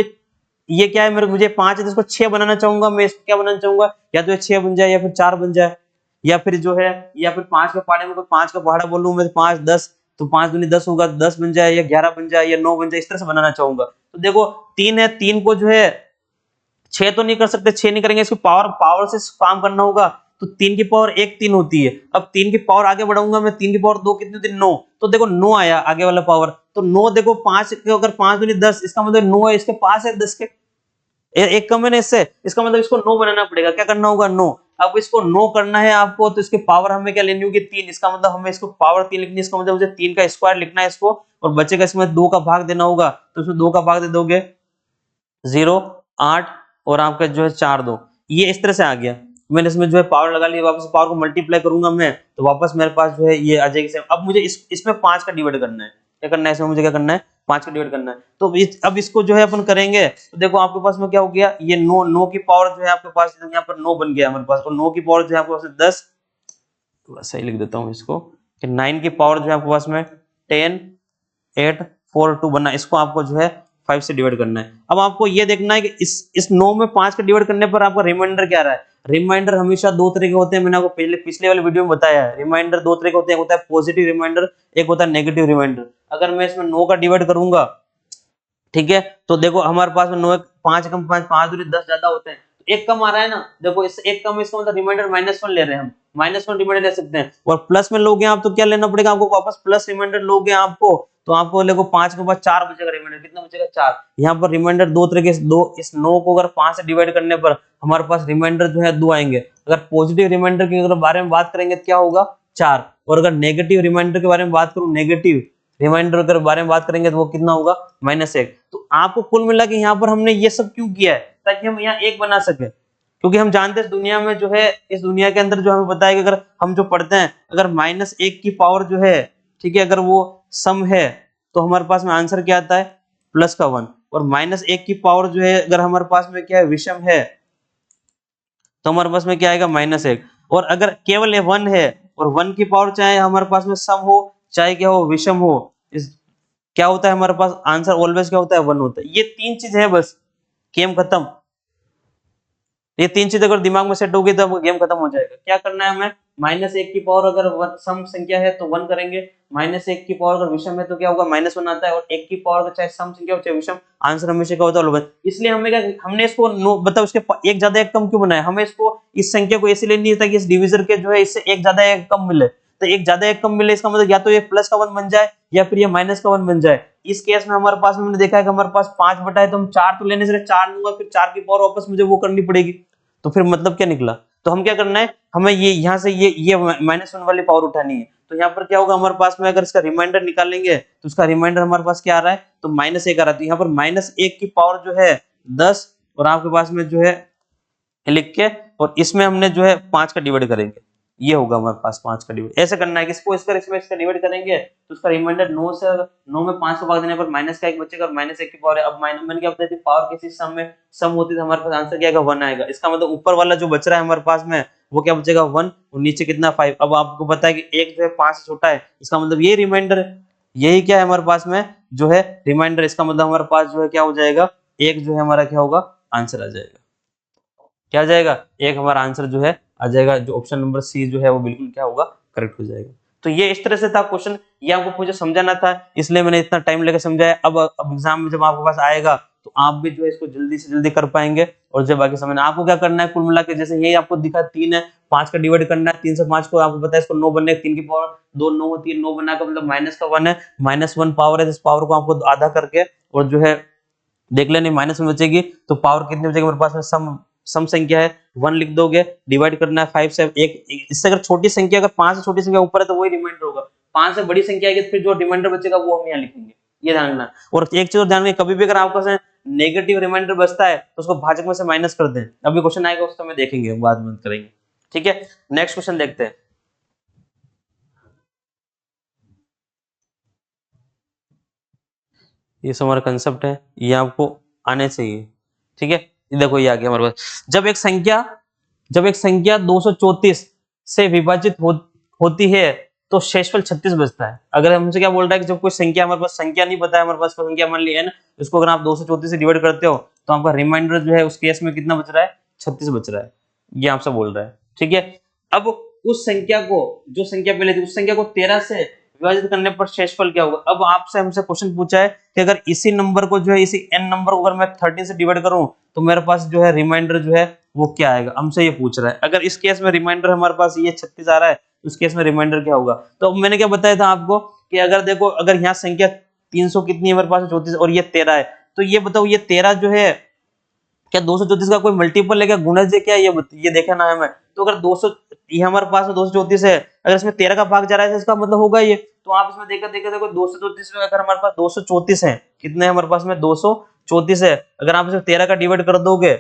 ये क्या है, मेरे मुझे 5 है तो इसको 6 बनाना चाहूंगा, मैं इसको क्या बनाना चाहूंगा, या तो ये 6 बन जाए या फिर 4 बन जाए, या फिर जो है या फिर 5 का पहाड़े में कोई 5 का पहाड़ा बोलूं मैं, 5 10 तो 5 दूनी 10 होगा, 10 बन जाए या 11 बन जाए या 9 बन जाए, इस तरह से बनाना चाहूंगा। तो देखो 3 है, 3 को जो है 6 तो नहीं कर सकते, 6 नहीं करेंगे, इसको पावर पावर से काम करना होगा। तो 3 की पावर 1 3 होती है। अब 3 की पावर आगे बढ़ाऊंगा मैं, 3 की पावर 2 कितनी होती है 9, तो देखो 9 आया आगे वाला पावर। तो 9 देखो 5 अगर 5 दूनी 10, इसका मतलब 9 है इसके पास है 10 के एक कम है ना इससे, इसका मतलब इसको 9 बनाना पड़ेगा। क्या करना होगा 9। अब इसको 9 करना है आपको, तो इसकी पावर हमें क्या लेनी होगी 3, इसका मतलब हमें इसको पावर 3 लिखनी है, इसका मतलब मुझे 3 का स्क्वायर लिखना है इसको, और बचेगा इसमें 2 का भाग देना होगा। तो इसमें 2 का भाग दे दोगे 0 8 और आपका जो है 4 2, ये इस तरह से आ गया। मैंने इसमें जो है पावर लगा ली, वापस पावर को मल्टीप्लाई करूंगा मैं तो वापस मेरे पास जो है ये आ जाएगी। अब मुझे इसमें 5 का डिवाइड करना है। क्या करना है इसमें मुझे, क्या करना है 5 का डिवाइड करना है। तो अब इसको जो है अपन करेंगे तो देखो आपके पास में क्या हो गया, ये 9 की पावर जो है आपके पास यहाँ पर 9 बन गया हमारे पास, और 9 की पावर जो है आपके पास 10, थोड़ा सही लिख देता हूँ इसको, 9 की पावर जो है आपके पास में 10 8 4 2 बनना, इसको आपको जो है 5 से डिवाइड करना है। अब आपको ये देखना है कि इस 9 में 5 का डिवाइड करने पर आपका रिमाइंडर क्या रहा है। रिमाइंडर हमेशा 2 तरह के होते हैं, मैंने आपको पिछले वाले वीडियो में बताया है। रिमाइंडर 2 तरह के होते हैं, एक होता है पॉजिटिव रिमाइंडर, एक होता है नेगेटिव रिमाइंडर। अगर मैं इसमें 9 का डिवाइड करूंगा, ठीक है, तो देखो हमारे पास में 9 5 कम 5 5 दूनी 10 ज्यादा होते हैं, तो एक कम आ रहा है ना। देखो इस एक कम, इसका मतलब रिमाइंडर -1 ले रहे हैं हम, -1 रिमाइंडर ले सकते हैं। और प्लस में लोगे आप तो क्या लेना पड़ेगा आपको, वापस प्लस रिमाइंडर लोगे आपको तो आपको देखो 5 के बाद 4 बचेगा रिमाइंडर, कितना बचेगा 4। यहाँ पर रिमाइंडर 2 तरह के, दो इस 9 को अगर 5 से डिवाइड करने पर हमारे पास रिमाइंडर जो है 2 आएंगे। अगर पॉजिटिव रिमाइंडर के अगर बारे में बात करेंगे तो क्या होगा 4, और अगर नेगेटिव रिमाइंडर के बारे में बात करूं, नेगेटिव रिमाइंडर अगर बारे में बात करेंगे तो वो कितना होगा -1। तो आपको कुल मिला के यहाँ पर हमने ये सब क्यों किया है, ताकि हम यहाँ एक बना सके, क्योंकि हम जानते हैं दुनिया में जो है, इस दुनिया के अंदर जो हमें पता है कि अगर हम जो पढ़ते हैं, अगर -1 की पावर जो है, ठीक है, अगर वो सम है तो हमारे पास में आंसर क्या आता है +1, और -1 की पावर जो है अगर हमारे पास में क्या है विषम है तो हमारे पास में क्या आएगा -1। और अगर केवल ये 1 है और 1 की पावर चाहे हमारे पास में सम हो चाहे क्या हो विषम हो, इस क्या होता है हमारे पास आंसर ऑलवेज क्या होता है 1 होता है। ये 3 चीज है बस, गेम खत्म। ये 3 चीज अगर दिमाग में सेट होगी तो गेम खत्म हो जाएगा। क्या करना है हमें, -1 की पावर अगर सम संख्या है तो 1 करेंगे, -1 की पावर अगर विषम है तो क्या होगा -1 आता है, और 1 की पावर अगर चाहे सम संख्या हो चाहे विषम, आंसर हमेशा क्या होता है 1। इसलिए हमें क्या, हमने इसको बताओ इसके एक ज्यादा एक कम क्यों बनाया, हमें इसको इस संख्या को ऐसे लेनी है ताकि इस डिविजर के जो है इससे एक ज्यादा एक कम मिले। तो एक ज्यादा एक कम मिले इसका मतलब या तो ये प्लस का 1 बन जाए या फिर ये माइनस का 1 बन जाए। इस केस में हमारे पास में हमने देखा है कि हमारे पास 5 बटा है तो हम 4 तो लेने से 4 लूंगा, फिर 4 की पावर वापस मुझे वो करनी पड़ेगी, तो फिर मतलब क्या निकला। तो हम क्या करना है, हमें ये यहाँ से ये -1 वाली पावर उठानी है। तो यहाँ पर क्या होगा हमारे पास में, अगर इसका रिमाइंडर निकालेंगे तो उसका रिमाइंडर हमारे पास क्या आ रहा है, तो -1 आ रहा है। तो यहाँ पर -1 की पावर जो है 10 और आपके पास में जो है लिख के, और इसमें हमने जो है 5 का डिवाइड करेंगे, ये होगा हमारे पास 5 का डिवाइड। ऐसे करना है कि इसको इसका डिवाइड करेंगे तो उसका रिमाइंडर 9 से, 9 में 5 को भाग देने पर माइनस का 1 बचेगा और -1 की पावर है। अब मैंने क्या बताया थी, पावर किसी सम में सम होती है तो हमारे पास आंसर क्या आएगा, 1 आएगा। इसका मतलब ऊपर वाला जो बच रहा है हमारे पास में वो क्या बचेगा, 1, और नीचे कितना 5। अब आपको पता है कि एक जो है 5 से छोटा है, इसका मतलब ये रिमाइंडर है, यही क्या है हमारे पास में जो है रिमाइंडर। इसका मतलब हमारे पास जो है क्या हो जाएगा, एक जो है हमारा क्या होगा, आंसर आ जाएगा। क्या आ जाएगा, एक हमारा आंसर जो है आ जाएगा, जो ऑप्शन नंबर सी जो है वो बिल्कुल क्या होगा, करेक्ट हो जाएगा। तो ये इस तरह से था क्वेश्चन, ये आपको मुझे समझाना था, इसलिए मैंने इतना टाइम लेकर समझाया। अब एग्जाम में जब आपके पास आएगा तो आप भी जो है इसको जल्दी से जल्दी कर पाएंगे। और जब बाकी समझना, आपको क्या करना है, कुल मिला के जैसे ये आपको दिखा 3 है, 5 का डिवाइड करना है, 3 से 5 को आपको पता है इसको 9 बनने, 3 की पावर 2 9 होती है, 9 बना का मतलब माइनस का 1 है, -1 पावर है, इस पावर को आपको आधा करके और जो है देख लेने, माइनस में बचेगी तो पावर कितनी बचेगी हमारे पास में, सम संख्या है 1 लिख दोगे, डिवाइड करना है 5 से। एक इससे अगर छोटी संख्या, अगर 5 से छोटी संख्या ऊपर है तो वही रिमाइंडर होगा, 5 से बड़ी संख्या आएगी तो फिर जो रिमाइंडर बचेगा वो हम यहाँ लिखेंगे, ये ध्यान रखना। और एक चीज और ध्यान रखना, कभी भी अगर आपके पास नेगेटिव रिमाइंडर बचता है तो उसको भाजक में से माइनस कर दें, अभी क्वेश्चन आएगा उसको में देखेंगे, बाद में करेंगे, ठीक है। नेक्स्ट क्वेश्चन देखते हैं। ये हमारा कंसेप्ट है, ये आपको आने चाहिए, ठीक है। ये देखो ये आ गया हमारे पास, जब एक संख्या 234 से विभाजित होती है तो शेषफल 36 बचता है। अगर हमसे क्या बोल रहा है कि जब कोई संख्या, हमारे पास संख्या नहीं पता है, हमारे पास कोई संख्या मान ली n, इसको अगर आप 234 से डिवाइड करते हो तो आपका रिमाइंडर जो है उस केस में कितना बच रहा है, 36 बच रहा है, ये आपसे बोल रहा है, ठीक है। अब उस संख्या को, जो संख्या पहले थी उस संख्या को 13 से विभाजित करने पर शेषफल क्या होगा। अब आपसे हमसे क्वेश्चन पूछा है कि अगर इसी नंबर को जो है, इसी n नंबर को अगर मैं 13 से डिवाइड करूं तो मेरे पास जो है रिमाइंडर जो है वो क्या आएगा, हमसे ये पूछ रहा है। अगर इस केस में रिमाइंडर हमारे पास ये 36 आ रहा है, उस केस में रिमाइंडर क्या होगा। तो अब मैंने क्या बताया था आपको कि अगर देखो, अगर यहाँ संख्या 300 कितनी है हमारे पास, 34 और ये 13 है, तो ये बताओ ये 13 जो है क्या 234 का कोई मल्टीपल है क्या, गुणज है क्या, ये देखा ना हमें। तो अगर 200, ये हमारे पास में 234 है, अगर इसमें 13 का भाग जा रहा है तो इसका मतलब होगा ये। तो आप इसमें देखो देखो 234 में अगर हमारे पास 234 है, कितने है हमारे पास में 234 है, अगर आप इसमें 13 का डिवाइड कर दोगे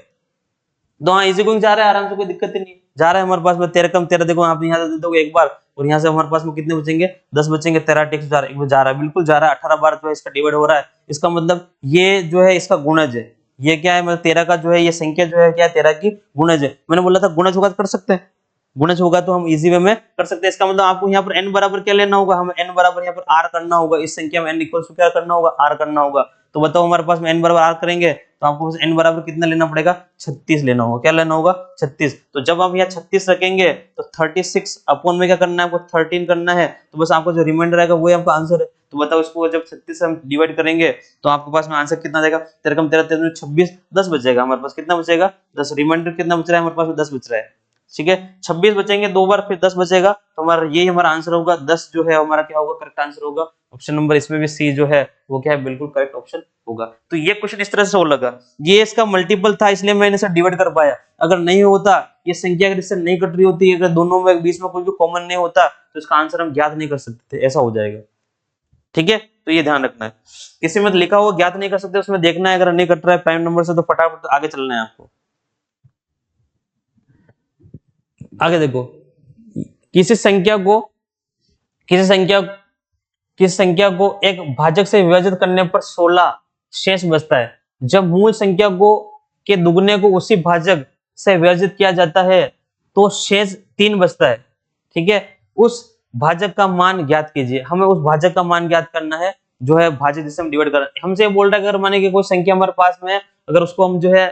तो हाँ इजी गोइंग जा रहा है, आराम से, कोई दिक्कत ही नहीं जा रहा है हमारे पास में। 13 कम 13 देखो आप यहाँ से दे दोगे एक बार, और यहाँ से हमारे पास में कितने बचेंगे, 10 बचेंगे। 13 टेक्स जा रहा है, बिल्कुल जा रहा है, 18 बार जो है इसका डिवाइड हो रहा है। इसका मतलब ये जो है इसका गुणज है, ये क्या है, मतलब 13 का जो है ये संख्या जो है क्या है, 13 की गुणज है। मैंने बोला था गुणज होगा तो कर सकते हैं, गुणज होगा तो हम इजी वे में कर सकते हैं। इसका मतलब आपको यहाँ पर n बराबर क्या लेना होगा, हमें n बराबर यहाँ पर r करना होगा, इस संख्या में n इक्वल टू क्या करना होगा, r करना होगा। तो बताओ हमारे पास में n बराबर r करेंगे तो आपको n बराबर कितना लेना पड़ेगा, 36 लेना होगा। क्या लेना होगा, 36। तो जब आप यहाँ 36 रखेंगे तो 36 अपॉन में क्या करना है, आपको 13 करना है, तो बस आपको जो रिमाइंडर आएगा वही आपका आंसर है। तो बताओ इसको जब 36 से हम डिवाइड करेंगे तो आपके पास में आंसर कितना देगा, 13 कम 13 13 26, 10 बचेगा हमारे पास, कितना बचेगा 10। रिमाइंडर कितना बच रहा है हमारे पास में, 10 बच रहा है, ठीक है। 26 बचेंगे दो बार, फिर 10 बचेगा, तो हमारा यही हमारा आंसर होगा। 10 जो है हमारा क्या होगा, करेक्ट आंसर होगा। ऑप्शन नंबर इसमें भी सी जो है वो क्या है, बिल्कुल करेक्ट ऑप्शन होगा। तो ये क्वेश्चन इस तरह से हो लगा, ये इसका मल्टीपल था इसलिए मैंने इसे डिवाइड कर पाया। अगर नहीं होता, ये संख्या अगर इससे नहीं कट रही होती, अगर दोनों में बीच में कोई भी कॉमन नहीं होता तो इसका आंसर हम ज्ञात नहीं कर सकते थे, ऐसा हो जाएगा, ठीक है। तो ये ध्यान रखना है, किसी में लिखा हुआ ज्ञात नहीं कर सकते, उसमें देखना है अगर नहीं कट रहा है प्राइम नंबर से तो फटाफट आगे चलना है आपको। आगे देखो, किसी संख्या को एक भाजक से विभाजित करने पर 16 शेष बचता है। जब मूल संख्या को के दुगने को उसी भाजक से विभाजित किया जाता है तो शेष 3 बचता है, ठीक है। उस भाजक का मान ज्ञात कीजिए, हमें उस भाजक का मान ज्ञात करना है जो है भाजक जिसे हम डिवाइड कर रहे हैं। हमसे ये बोल रहा है अगर माने कि कोई संख्या हमारे पास में है, अगर उसको हम जो है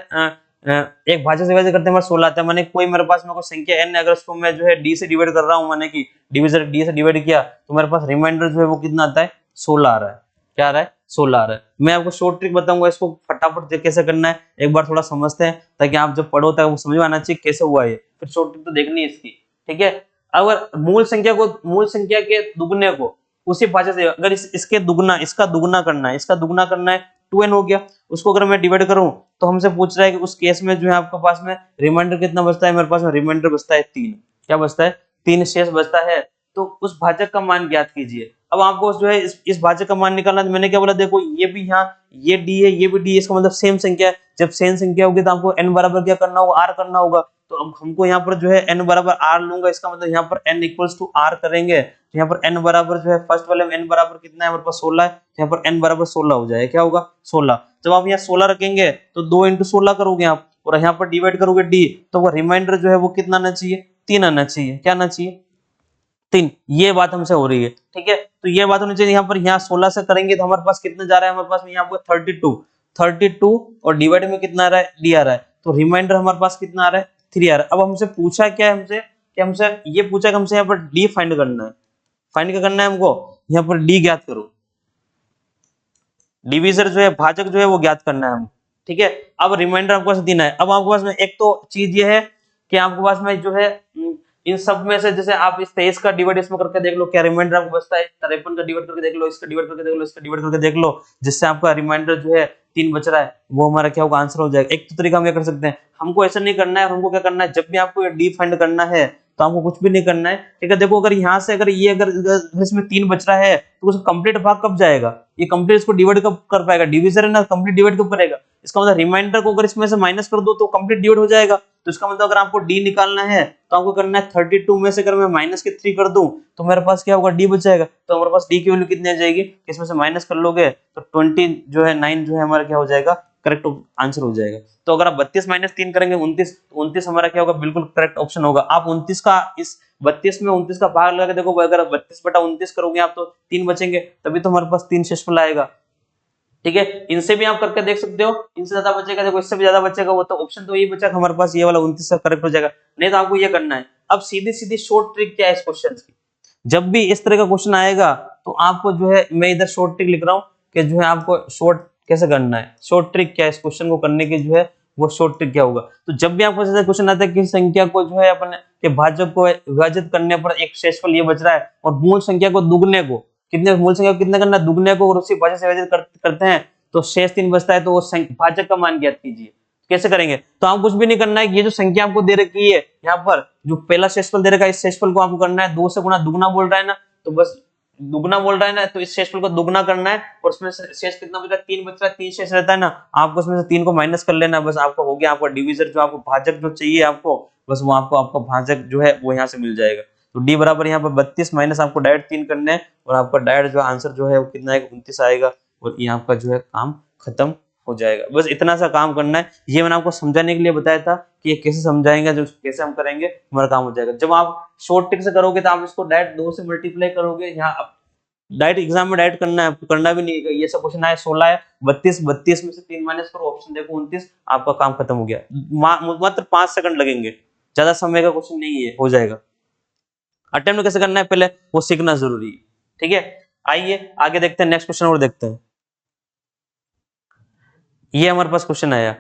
एक भाजक से विभाजित करते हैं, हमारे 16 आता है। माने कोई मेरे पास में कोई संख्या n है, अगर उसको मैं जो है d से डिवाइड कर रहा हूं, माने कि डिवीजन d से डिवाइड किया तो मेरे पास रिमाइंडर जो है वो कितना आता है, 16 आ रहा है। क्या आ रहा है, 16 आ रहा है। मैं आपको शॉर्ट ट्रिक बताऊंगा, इसको फटाफट कैसे करना है एक बार थोड़ा समझते हैं, ताकि आप जब पढ़ो तक समझ में आना चाहिए कैसे हुआ ये, फिर शॉर्ट ट्रिक तो देखनी है इसकी, ठीक है। अगर मूल संख्या के दुगने को उसी भाजक से, अगर इसके दुगना, इसका दुगना करना है, इसका दुगना करना है, 2n हो गया, उसको अगर मैं डिवाइड करूं तो हमसे पूछ रहा है कि उस केस में जो है आपके पास में रिमाइंडर कितना बचता है, मेरे पास में रिमाइंडर बचता है 3। क्या बचता है, 3 शेष बचता है। तो उस भाजक का मान ज्ञात कीजिए। अब आपको जो है इस भाजक का मान निकालना है। मैंने क्या बोला, देखो ये भी यहाँ ये डी है, ये भी डी है, इसका मतलब सेम संख्या है। जब सेम संख्या होगी तो आपको n बराबर क्या करना होगा, r करना होगा। तो अब हमको यहाँ पर जो है n बराबर r लूंगा, इसका मतलब यहाँ पर n इक्वल्स टू r करेंगे। तो यहाँ पर n बराबर जो है फर्स्ट वाले में n बराबर कितना है हमारे पास 16 है, यहाँ पर n बराबर 16 हो जाएगा। क्या होगा 16। जब आप यहाँ 16 रखेंगे तो 2 × 16 करोगे आप, और यहाँ पर डिवाइड करोगे d, तो वो रिमाइंडर जो है वो कितना आना चाहिए, 3 आना चाहिए। क्या आना चाहिए, 3। ये बात हमसे हो रही है, ठीक है। तो ये बात होनी चाहिए। यहाँ पर यहाँ 16 से करेंगे तो हमारे पास कितना जा रहा है, हमारे पास में यहाँ पर 32 और डिवाइड में कितना आ रहा है, डी आ रहा है। तो रिमाइंडर हमारे पास कितना आ रहा है, 3 आ रहा है। अब हमसे पूछा क्या है, हमसे कि हमसे ये पूछा कि हमसे यहाँ पर डी फाइंड करना है। फाइंड क्या करना है हमको, यहाँ पर डी ज्ञात करो। डिविजर जो है, भाजक जो है वो ज्ञात करना है हमको, ठीक है। अब रिमाइंडर आपके पास देना है। अब आपके पास में एक तो चीज ये है कि आपके पास में जो है इन सब में से, जैसे आप इस 23 का डिवाइड इसमें करके देख लो, क्या रिमाइंडर आपको बचता है। 53 का डिवाइड करके देख लो, इसका डिवाइड करके देख लो, इसका डिवाइड करके देख लो, जिससे आपका रिमाइंडर जो है 3 बच रहा है, वो हमारा क्या होगा, आंसर हो जाएगा। एक तो तरीका हम ये कर सकते हैं, हमको ऐसा नहीं करना है। हमको क्या करना है, जब भी आपको डी फाइंड करना है तो आपको कुछ भी नहीं करना है, ठीक है। देखो अगर यहाँ से अगर इसमें 3 बच रहा है तो उसका कंप्लीट भाग कब जाएगा, ये कंप्लीट इसको डिवाइड कब कर पाएगा, डिविजन है ना, कंप्लीट डिवाइड कब करेगा। इसका मतलब रिमाइंडर को अगर इसमें से माइनस कर दो तो कंप्लीट डिवाइड हो जाएगा। तो इसका मतलब अगर आपको डी निकालना है तो आपको करना है 32 में से अगर मैं माइनस के 3 कर दूं तो मेरे पास क्या होगा, डी बच जाएगा। तो हमारे पास डी की वैल्यू कितनी आ जाएगी, इसमें से माइनस कर लोगे तो 20 जो है 9 जो है हमारा क्या हो जाएगा, करेक्ट आंसर हो जाएगा। तो अगर आप 32 - 3 करेंगे 29, तो 29 हमारा क्या होगा, बिल्कुल करेक्ट ऑप्शन होगा। आप 29 का इस 32 में 29 का भाग लगा के देखो, अगर 32/29 करोगे आप तो 3 बचेंगे, तभी तो हमारे पास 3 शेषफल आएगा, ठीक है। इनसे भी आप करके देख सकते हो, इनसे ज्यादा बचेगा, देखो इससे भी ज्यादा बचेगा, वो तो ऑप्शन तो यही बचा हमारे पास, ये वाला 29 का करेक्ट हो जाएगा। नहीं तो आपको ये करना है। अब सीधी सीधी शॉर्ट ट्रिक क्या है इस क्वेश्चन की, जब भी इस तरह का क्वेश्चन आएगा तो आपको जो है, मैं इधर शॉर्ट ट्रिक लिख रहा हूँ कि जो है आपको शॉर्ट कैसे करना है, शॉर्ट ट्रिक क्या है इस क्वेश्चन को करने की, जो है वो शॉर्ट ट्रिक क्या होगा। तो जब भी आपको ऐसा क्वेश्चन आता है कि संख्या को जो है अपने के भाजक को विभाजित करने पर एक शेषफल ये बच रहा है, और मूल संख्या को दुगने को कितने, मूल संख्या को कितने करना है, दुगने को, और उसी भाजक से विभाजित करते हैं तो शेष 3 बचता है, तो वो भाजक का मान ज्ञात कीजिए। कैसे करेंगे, तो आप कुछ भी नहीं करना है। ये जो संख्या आपको दे रखी है यहाँ पर, जो पहला शेषफल दे रखा है, इस शेषफल को आपको करना है 2 से गुणा, दुगना बोल रहा है ना, तो बस दुगना बोल रहा है ना, तो इस शेषफल को दुगना करना है, और उसमें शेष कितना बचा, 3 बचा, 3 शेष रहता है ना, आपको उसमें से 3 को माइनस कर लेना, बस आपको हो गया आपका डिविजर, जो आपको भाजक जो चाहिए आपको, बस वो आपको आपका भाजक जो है वो यहाँ से मिल जाएगा। तो डी बराबर यहाँ पर 32 माइनस आपको डायरेक्ट 3 करने हैं, और आपका डायरेक्ट जो आंसर जो है वो कितना है, 29 आएगा, और ये आपका जो है काम खत्म हो जाएगा। बस इतना सा काम करना है। ये मैंने आपको समझाने के लिए बताया था कि ये कैसे समझाएंगे, जो कैसे हम करेंगे हमारा काम हो जाएगा। जब आप शॉर्ट ट्रिक से करोगे तो आप इसको डायरेक्ट 2 से मल्टीप्लाई करोगे, यहाँ डायरेक्ट एग्जाम में डायरेक्ट करना है, करना भी नहीं है। ये सब क्वेश्चन आए 16 है, 32 में से 3 माइनस करो, ऑप्शन देखो 29, आपका काम खत्म हो गया। मात्र 5 सेकंड लगेंगे, ज्यादा समय का क्वेश्चन नहीं है, हो जाएगा। अटेम्प्ट कैसे करना है पहले वो सीखना जरूरी है, ठीक है। आइए आगे देखते हैं, नेक्स्ट क्वेश्चन और देखते हैं। ये हमारे पास क्वेश्चन आया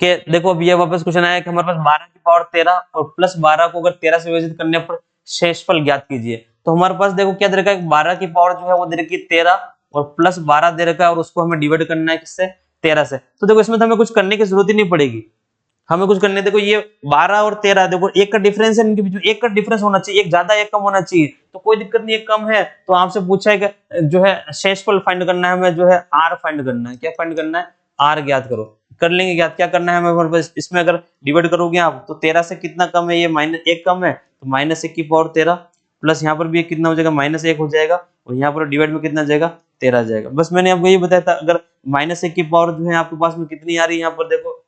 कि देखो, अब ये वापस क्वेश्चन आया कि हमारे पास 12 की पावर 13 और प्लस 12 को अगर 13 से विभाजित करने पर शेषफल ज्ञात कीजिए। तो हमारे पास देखो क्या दे रखा है, 12 की पावर जो है वो दे रखी है 13 और प्लस 12 दे रखा है, और उसको हमें डिवाइड करना है किससे, 13 से। तो देखो इसमें तो हमें कुछ करने की जरूरत ही नहीं पड़ेगी, हमें कुछ करने, देखो ये 12 और 13, देखो एक का डिफरेंस है इनके बीच में, एक का डिफरेंस होना चाहिए, एक ज्यादा एक कम होना चाहिए, तो कोई दिक्कत नहीं, एक कम है। तो आपसे पूछा है कि जो है शेषफल फाइंड करना है हमें, जो है आर फाइंड करना है। क्या फाइंड करना है, आर ज्ञात करो। कर लेंगे ज्ञात, क्या करना है हमें, इसमें अगर डिवाइड करोगे आप तो 13 से कितना कम है, ये -1 कम है, तो -1 की पावर 13, प्लस यहाँ पर भी एक कितना हो जाएगा, -1 हो जाएगा, और यहाँ पर डिवाइड में कितना जाएगा, 13 आ जाएगा। बस मैंने आपको ये बताया था, अगर -1 की पावर जो है आपके पास में कितनी आ रही है, यहाँ पर देखो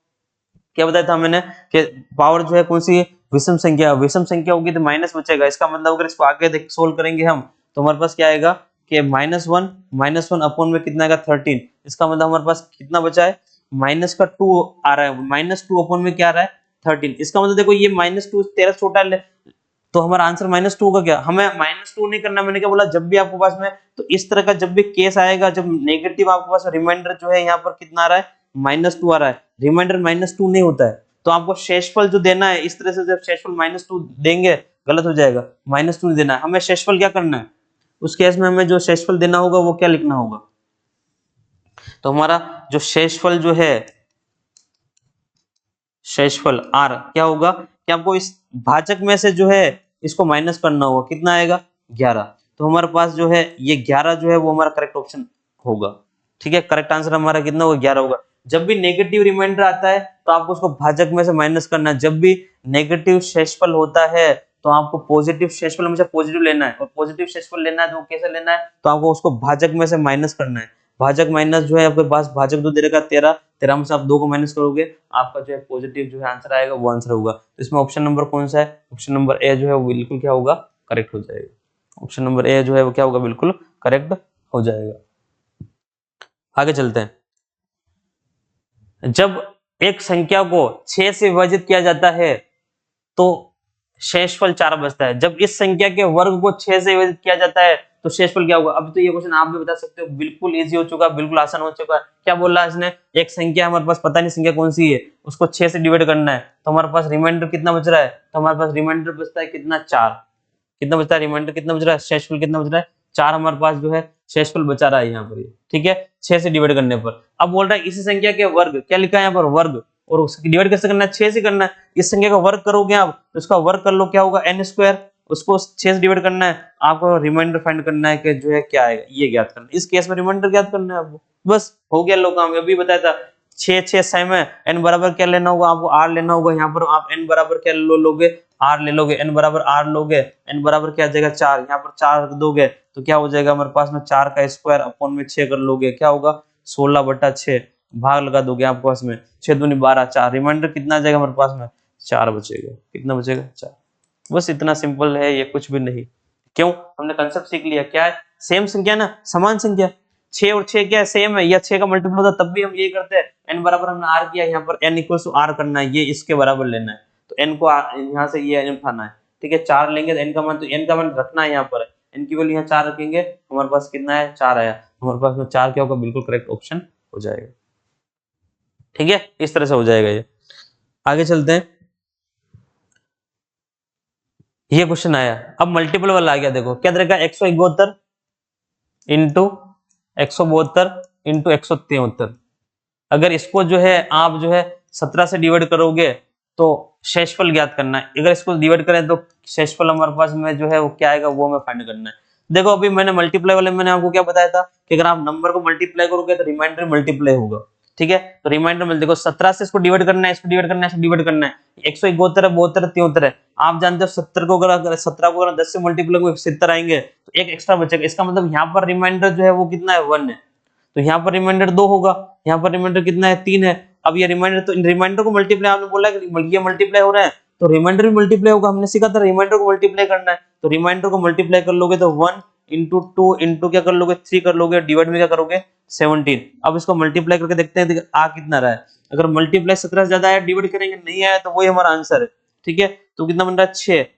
क्या बताया था मैंने कि पावर जो है कौन सी विषम संख्या, विषम संख्या होगी तो माइनस बचेगा। इसका मतलब अगर इसको आगे सोल्व करेंगे हम तो हमारे पास क्या आएगा कि -1 अपॉन में कितना आएगा, 13। इसका मतलब हमारे पास कितना बचा है, -2 आ रहा है, -2 अपॉन में क्या आ रहा है, 13। इसका मतलब देखो ये -2 13 छोटा है, तो हमारा आंसर -2 का क्या, हमें -2 नहीं करना। मैंने क्या बोला, जब भी आपके पास में तो इस तरह का जब भी केस आएगा, जब नेगेटिव आपके पास रिमाइंडर जो है यहाँ पर कितना आ रहा है, -2 आ रहा है, रिमाइंडर -2 नहीं होता है, तो आपको शेषफल जो देना है इस तरह से, जब शेषफल -2 देंगे गलत हो जाएगा, -2 नहीं देना है हमें। शेषफल क्या करना है, उस केस में हमें जो शेषफल देना होगा वो क्या लिखना होगा, तो हमारा जो शेषफल जो है, शेषफल आर क्या होगा कि आपको इस भाजक में से जो है इसको माइनस करना होगा, कितना आएगा 11। तो हमारे पास जो है ये 11 जो है वो हमारा करेक्ट ऑप्शन होगा। ठीक है, करेक्ट आंसर हमारा कितना होगा, 11 होगा। जब भी नेगेटिव रिमाइंडर आता है तो आपको उसको भाजक में से माइनस करना है। जब भी नेगेटिव शेषफल होता है तो आपको पॉजिटिव शेषफल हमेशा पॉजिटिव लेना है, और पॉजिटिव शेषफल लेना है तो कैसे लेना है, तो आपको उसको भाजक में से माइनस करना है। भाजक माइनस जो है आपके पास भाजक 2 दे रखा 13, 13 में से आप 2 को माइनस करोगे, आपका जो है पॉजिटिव जो है आंसर आएगा वो आंसर होगा। तो इसमें ऑप्शन नंबर कौन सा है, ऑप्शन नंबर ए जो है वो बिल्कुल क्या होगा, करेक्ट हो जाएगा। ऑप्शन नंबर ए जो है वो क्या होगा, बिल्कुल करेक्ट हो जाएगा। आगे चलते हैं। जब एक संख्या को 6 से विभाजित किया जाता है तो शेषफल 4 बचता है। जब इस संख्या के वर्ग को 6 से विभाजित किया जाता है तो शेषफल क्या होगा। अब तो ये क्वेश्चन आप भी बता सकते हो, बिल्कुल इजी हो चुका, बिल्कुल आसान हो चुका है। क्या बोल रहा है इसने, एक संख्या हमारे पास पता नहीं संख्या कौन सी है, उसको 6 से डिवाइड करना है, तो हमारे पास रिमाइंडर कितना बच रहा है, तो हमारे पास रिमाइंडर बचता है कितना, 4। कितना बचता है, रिमाइंडर कितना बच रहा है, शेषफल कितना बच रहा है, 4 हमारे पास जो है शेषफल बचा रहा है यहाँ पर। ठीक है, 6 से डिवाइड करने पर। अब बोल रहा है इसी संख्या के वर्ग, क्या लिखा है यहाँ पर, वर्ग, और उसकी डिवाइड कैसे करना है, 6 से करना है। इस संख्या का वर्ग करोगे आप तो उसका वर्ग कर लो, क्या होगा, n स्क्वायर। उसको 6 से डिवाइड करना है, आपको रिमाइंडर फाइंड करना है कि जो है क्या आएगा, ये ज्ञात करना है। इस केस में रिमाइंडर ज्ञात करना है आपको, बस हो गया लोग काम। अभी बताया था 6 6 सेम है, n बराबर क्या लेना होगा, आपको r लेना होगा। यहाँ पर आप n बराबर क्या लोगे, r ले लोगे, n बराबर r लोगे, n बराबर क्या आ जाएगा, 4। यहाँ पर 4 रख दोगे तो क्या हो जाएगा हमारे पास में, 4 का स्क्वायर अपॉन में 6 कर लोगे, क्या होगा, 16/6। भाग लगा दोगे आपके पास में, 6 दूनी 12, 4। रिमाइंडर कितना आ जाएगा हमारे पास में, 4 बचेगा। कितना बचेगा, 4। बस इतना सिंपल है ये, कुछ भी नहीं। क्यों, हमने कंसेप्ट सीख लिया, क्या है, सेम संख्या ना, समान संख्या। 6 और 6 क्या है, सेम है, या 6 का मल्टीपल होता तब भी हम यही करते हैं। n बराबर हमने r किया, यहाँ पर n इक्वल टू r करना है, ये इसके बराबर लेना है, तो n को यहाँ से ये n उठाना है। ठीक है, 4 लेंगे तो n का मान, तो n का मान रखना है यहाँ पर, n की वैल्यू यहाँ 4 रखेंगे, हमारे पास कितना है, 4 आया। हमारे पास में 4 क्या होगा, बिल्कुल करेक्ट ऑप्शन हो जाएगा। ठीक है, इस तरह से हो जाएगा ये। आगे चलते हैं। ये क्वेश्चन आया, अब मल्टीपल वाला आ गया। देखो क्या तरीका, 171 इंटू 172 इंटू 173। अगर इसको जो है आप जो है 17 से डिवाइड करोगे तो शेषफल ज्ञात करना है। अगर इसको डिवाइड करें तो शेषफल हमारे पास में जो है वो क्या आएगा, वो हमें फाइंड करना है। देखो अभी मैंने मल्टीप्लाई वाले मैंने आपको क्या बताया था कि अगर आप नंबर को मल्टीप्लाई करोगे तो रिमाइंडर मल्टीप्लाई होगा। ठीक है, तो रिमाइंडर में देखो 17 से इसको डिवाइड करना है, इसको डिवाइड करना है, इसको डिवाइड करना है। 171 72 73 है। आप जानते हो 70 को अगर 17 को अगर 10 से मल्टीप्लाई करोगे 70 आएंगे, तो एक एक्स्ट्रा बचेगा। इसका मतलब यहाँ पर रिमाइंडर जो है वो कितना है, 1 है। तो यहाँ पर रिमाइंडर 2 होगा, यहाँ पर रिमाइंडर कितना है, 3 है। अब ये रिमाइंडर, तो रिमाइंडर को मल्टीप्लाई, आपने बोला कि ये मल्टीप्लाई हो रहा है तो रिमाइंडर भी मल्टीप्लाई होगा। हमने सीखा था रिमाइंडर को मल्टीप्लाई करना है, तो रिमाइंडर को मल्टीप्लाई कर लोगे तो 1 इंटू 2 इंटू क्या कर लोगे, 3 कर लोगे, डिवाइड में क्या करोगे, 17। अब इसको मल्टीप्लाई करके देखते हैं आ कितना रहा है। अगर मल्टीप्लाई 17 से ज्यादा आया डिवाइड करेंगे, नहीं आया तो वही हमारा आंसर है। ठीक है, तो कितना बन रहा है,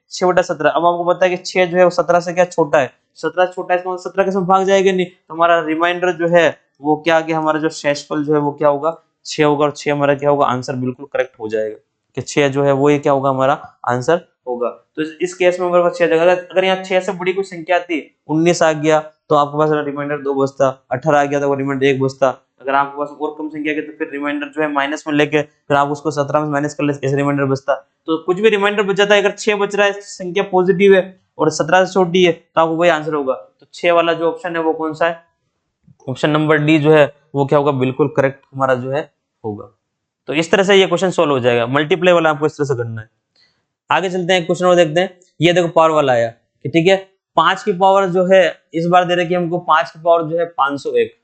6/17। अब आपको पता है कि 6 जो है वो 17 से क्या छोटा है, 17 छोटा है, इसका मतलब 17 के साथ भाग जाएगा नहीं, तो हमारा रिमाइंडर जो है वो क्या आ गया, हमारा जो शेषफल जो है वो क्या होगा, 6 होगा, और 6 हमारा क्या होगा, आंसर बिल्कुल करेक्ट हो जाएगा कि 6 जो है वो ये क्या होगा, हमारा आंसर होगा। तो इस केस में हमारे पास 6 जगह, अगर यहाँ 6 से बड़ी कोई संख्या आती, 19 आ गया तो आपके पास रिमाइंडर 2 बचता, 18 आ गया तो रिमाइंडर 1 बचता। अगर आपके पास और कम संख्या के तो फिर रिमाइंडर जो है माइनस में लेके फिर आप उसको 17 में माइनस कर ले, ऐसे रिमाइंडर बचता। तो कुछ भी रिमाइंडर बच जाता है। अगर 6 बच रहा है, संख्या पॉजिटिव है और 17 से छोटी है, तो आपको वही आंसर होगा। तो 6 वाला जो ऑप्शन है वो कौन सा है, ऑप्शन नंबर डी जो है वो क्या होगा, बिल्कुल करेक्ट हमारा जो है होगा। तो इस तरह से ये क्वेश्चन सोल्व हो जाएगा। मल्टीप्लाई वाला आपको इस तरह से करना है। आगे चलते हैं, क्वेश्चन और देखते हैं। ये देखो पावर वाला आया कि ठीक है, 5 की पावर जो है इस बार दे रखी है हमको, 5 की पावर जो है 501।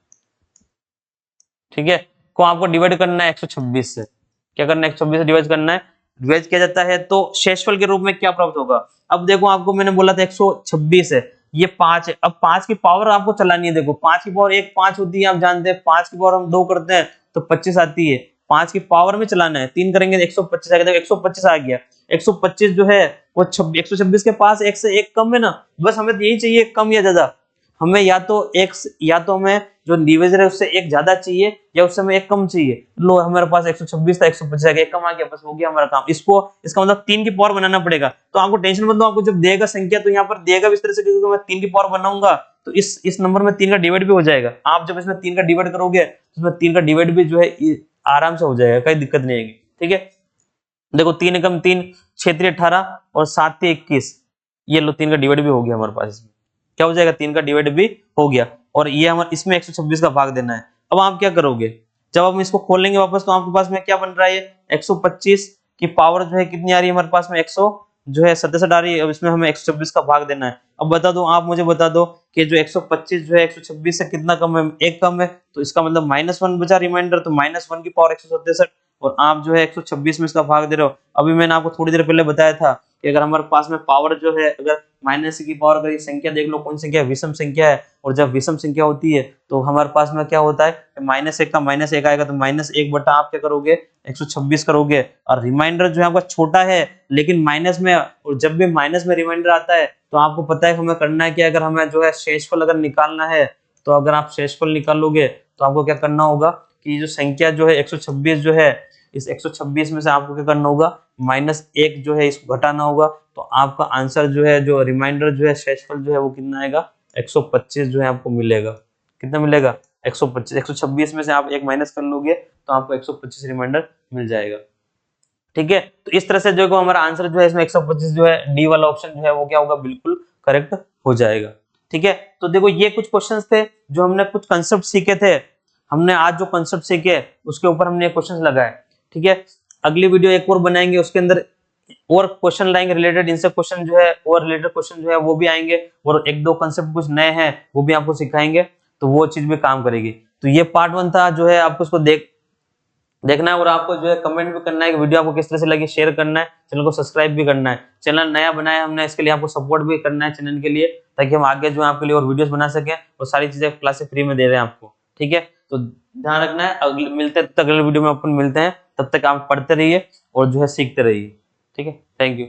ठीक है, को आपको डिवाइड करना है 126 से। क्या करना है, 126 से डिवाइड करना है। डिवाइड किया जाता है तो शेषफल के रूप में क्या प्राप्त होगा। अब देखो आपको मैंने बोला था 126 है, ये 5 है। अब 5 की पावर आपको चलानी है। देखो 5 की पावर 1 5 होती है, आप जानते हैं। 5 की पावर हम 2 करते हैं तो 25 आती है। 5 की पावर में चलाना है, 3 करेंगे 125 आ गया। 125 आ गया, 125 जो है वो 126 के पास 1 से 1 कम है ना, बस हमें यही चाहिए, कम या ज्यादा। हमें या तो हमें जो डिविजन है उससे 1 ज्यादा चाहिए या उससे हमें 1 कम चाहिए। लो हमारे पास 126 था, 125 आ गया, 1 कम आ गया, बस हो गया हमारा काम। इसको इसका मतलब 3 की पावर बनाना पड़ेगा। तो आपको टेंशन मत लो, आपको जब देगा संख्या तो यहाँ पर देगा इस तरह से, क्योंकि मैं 3 की पावर बनाऊंगा तो इस नंबर में 3 का डिवाइड भी हो जाएगा। आप जब इसमें 3 का डिवाइड करोगे तो इसमें 3 का डिवाइड भी जो है आराम से हो जाएगा, कोई दिक्कत नहीं आएगी। ठीक है, देखो 3 एकम 3, 6 3 18 और 7 3 21, ये लो 3 का डिवाइड भी हो गया हमारे पास इसमें। क्या हो जाएगा, 3 का डिवाइड भी हो गया। और ये हमारे इसमें 126 का भाग देना है। अब आप क्या करोगे, जब हम इसको खोलेंगे वापस तो आपके पास में क्या बन रहा है, 125 की पावर जो है कितनी आ रही है हमारे पास में, 100 जो है 67 आ रही है। अब इसमें हमें 126 का भाग देना है। अब बता दो, आप मुझे बता दो कि जो 125 जो है 126 से कितना कम है, 1 कम है, तो इसका मतलब -1 बचा रिमाइंडर, तो -1 की पावर 167, और आप जो है 126 में इसका भाग दे रहे हो। अभी मैंने आपको थोड़ी देर पहले बताया था कि अगर हमारे पास में पावर जो है, अगर माइनस की पावर, अगर ये संख्या देख लो कौन सी संख्या है, विषम संख्या है, और जब विषम संख्या होती है तो हमारे पास में क्या होता है, -1 का -1 आएगा, तो -1 बटा आप क्या करोगे, 126 करोगे। और रिमाइंडर जो है आपका छोटा है लेकिन माइनस में, और जब भी माइनस में रिमाइंडर आता है तो आपको पता है हमें करना है कि अगर हमें जो है शेषफल अगर निकालना है, तो अगर आप शेषफल निकालोगे तो आपको क्या करना होगा कि जो संख्या जो है 126 जो है, इस 126 में से आपको क्या करना होगा, -1 जो है इसको घटाना होगा, तो आपका आंसर जो है, जो रिमाइंडर जो है, शेषफल जो है वो कितना आएगा, 125 जो है आपको मिलेगा। कितना मिलेगा, 125। 126 में से आप एक माइनस कर लोगे तो आपको 125 रिमाइंडर मिल जाएगा। ठीक है, तो इस तरह से जो है हमारा आंसर जो है इसमें 125 जो है, डी वाला ऑप्शन जो है वो क्या होगा, बिल्कुल करेक्ट हो जाएगा। ठीक है, तो देखो ये कुछ क्वेश्चंस थे जो हमने कुछ कंसेप्ट सीखे थे। हमने आज जो कंसेप्ट सीखे उसके ऊपर हमने क्वेश्चंस लगाए। ठीक है, अगली वीडियो एक और बनाएंगे, उसके अंदर और क्वेश्चन लाएंगे रिलेटेड, इनसे क्वेश्चन जो है और रिलेटेड क्वेश्चन जो है वो भी आएंगे, और एक दो कंसेप्ट कुछ नए हैं वो भी आपको सिखाएंगे, तो वो चीज भी काम करेगी। तो ये पार्ट 1 था, जो है आपको उसको देखना है, और आपको जो है कमेंट भी करना है कि वीडियो आपको किस तरह से लगी, शेयर करना है, चैनल को सब्सक्राइब भी करना है। चैनल नया बनाया हमने, इसके लिए आपको सपोर्ट भी करना है चैनल के लिए, ताकि हम आगे जो है आपके लिए और वीडियोस बना सकें, और सारी चीजें क्लासेस फ्री में दे रहे हैं आपको। ठीक है, तो ध्यान रखना है। अगले मिलते हैं, तब तक अगले वीडियो में अपन मिलते हैं, तब तक आप पढ़ते रहिए और जो है सीखते रहिए। ठीक है, थैंक यू।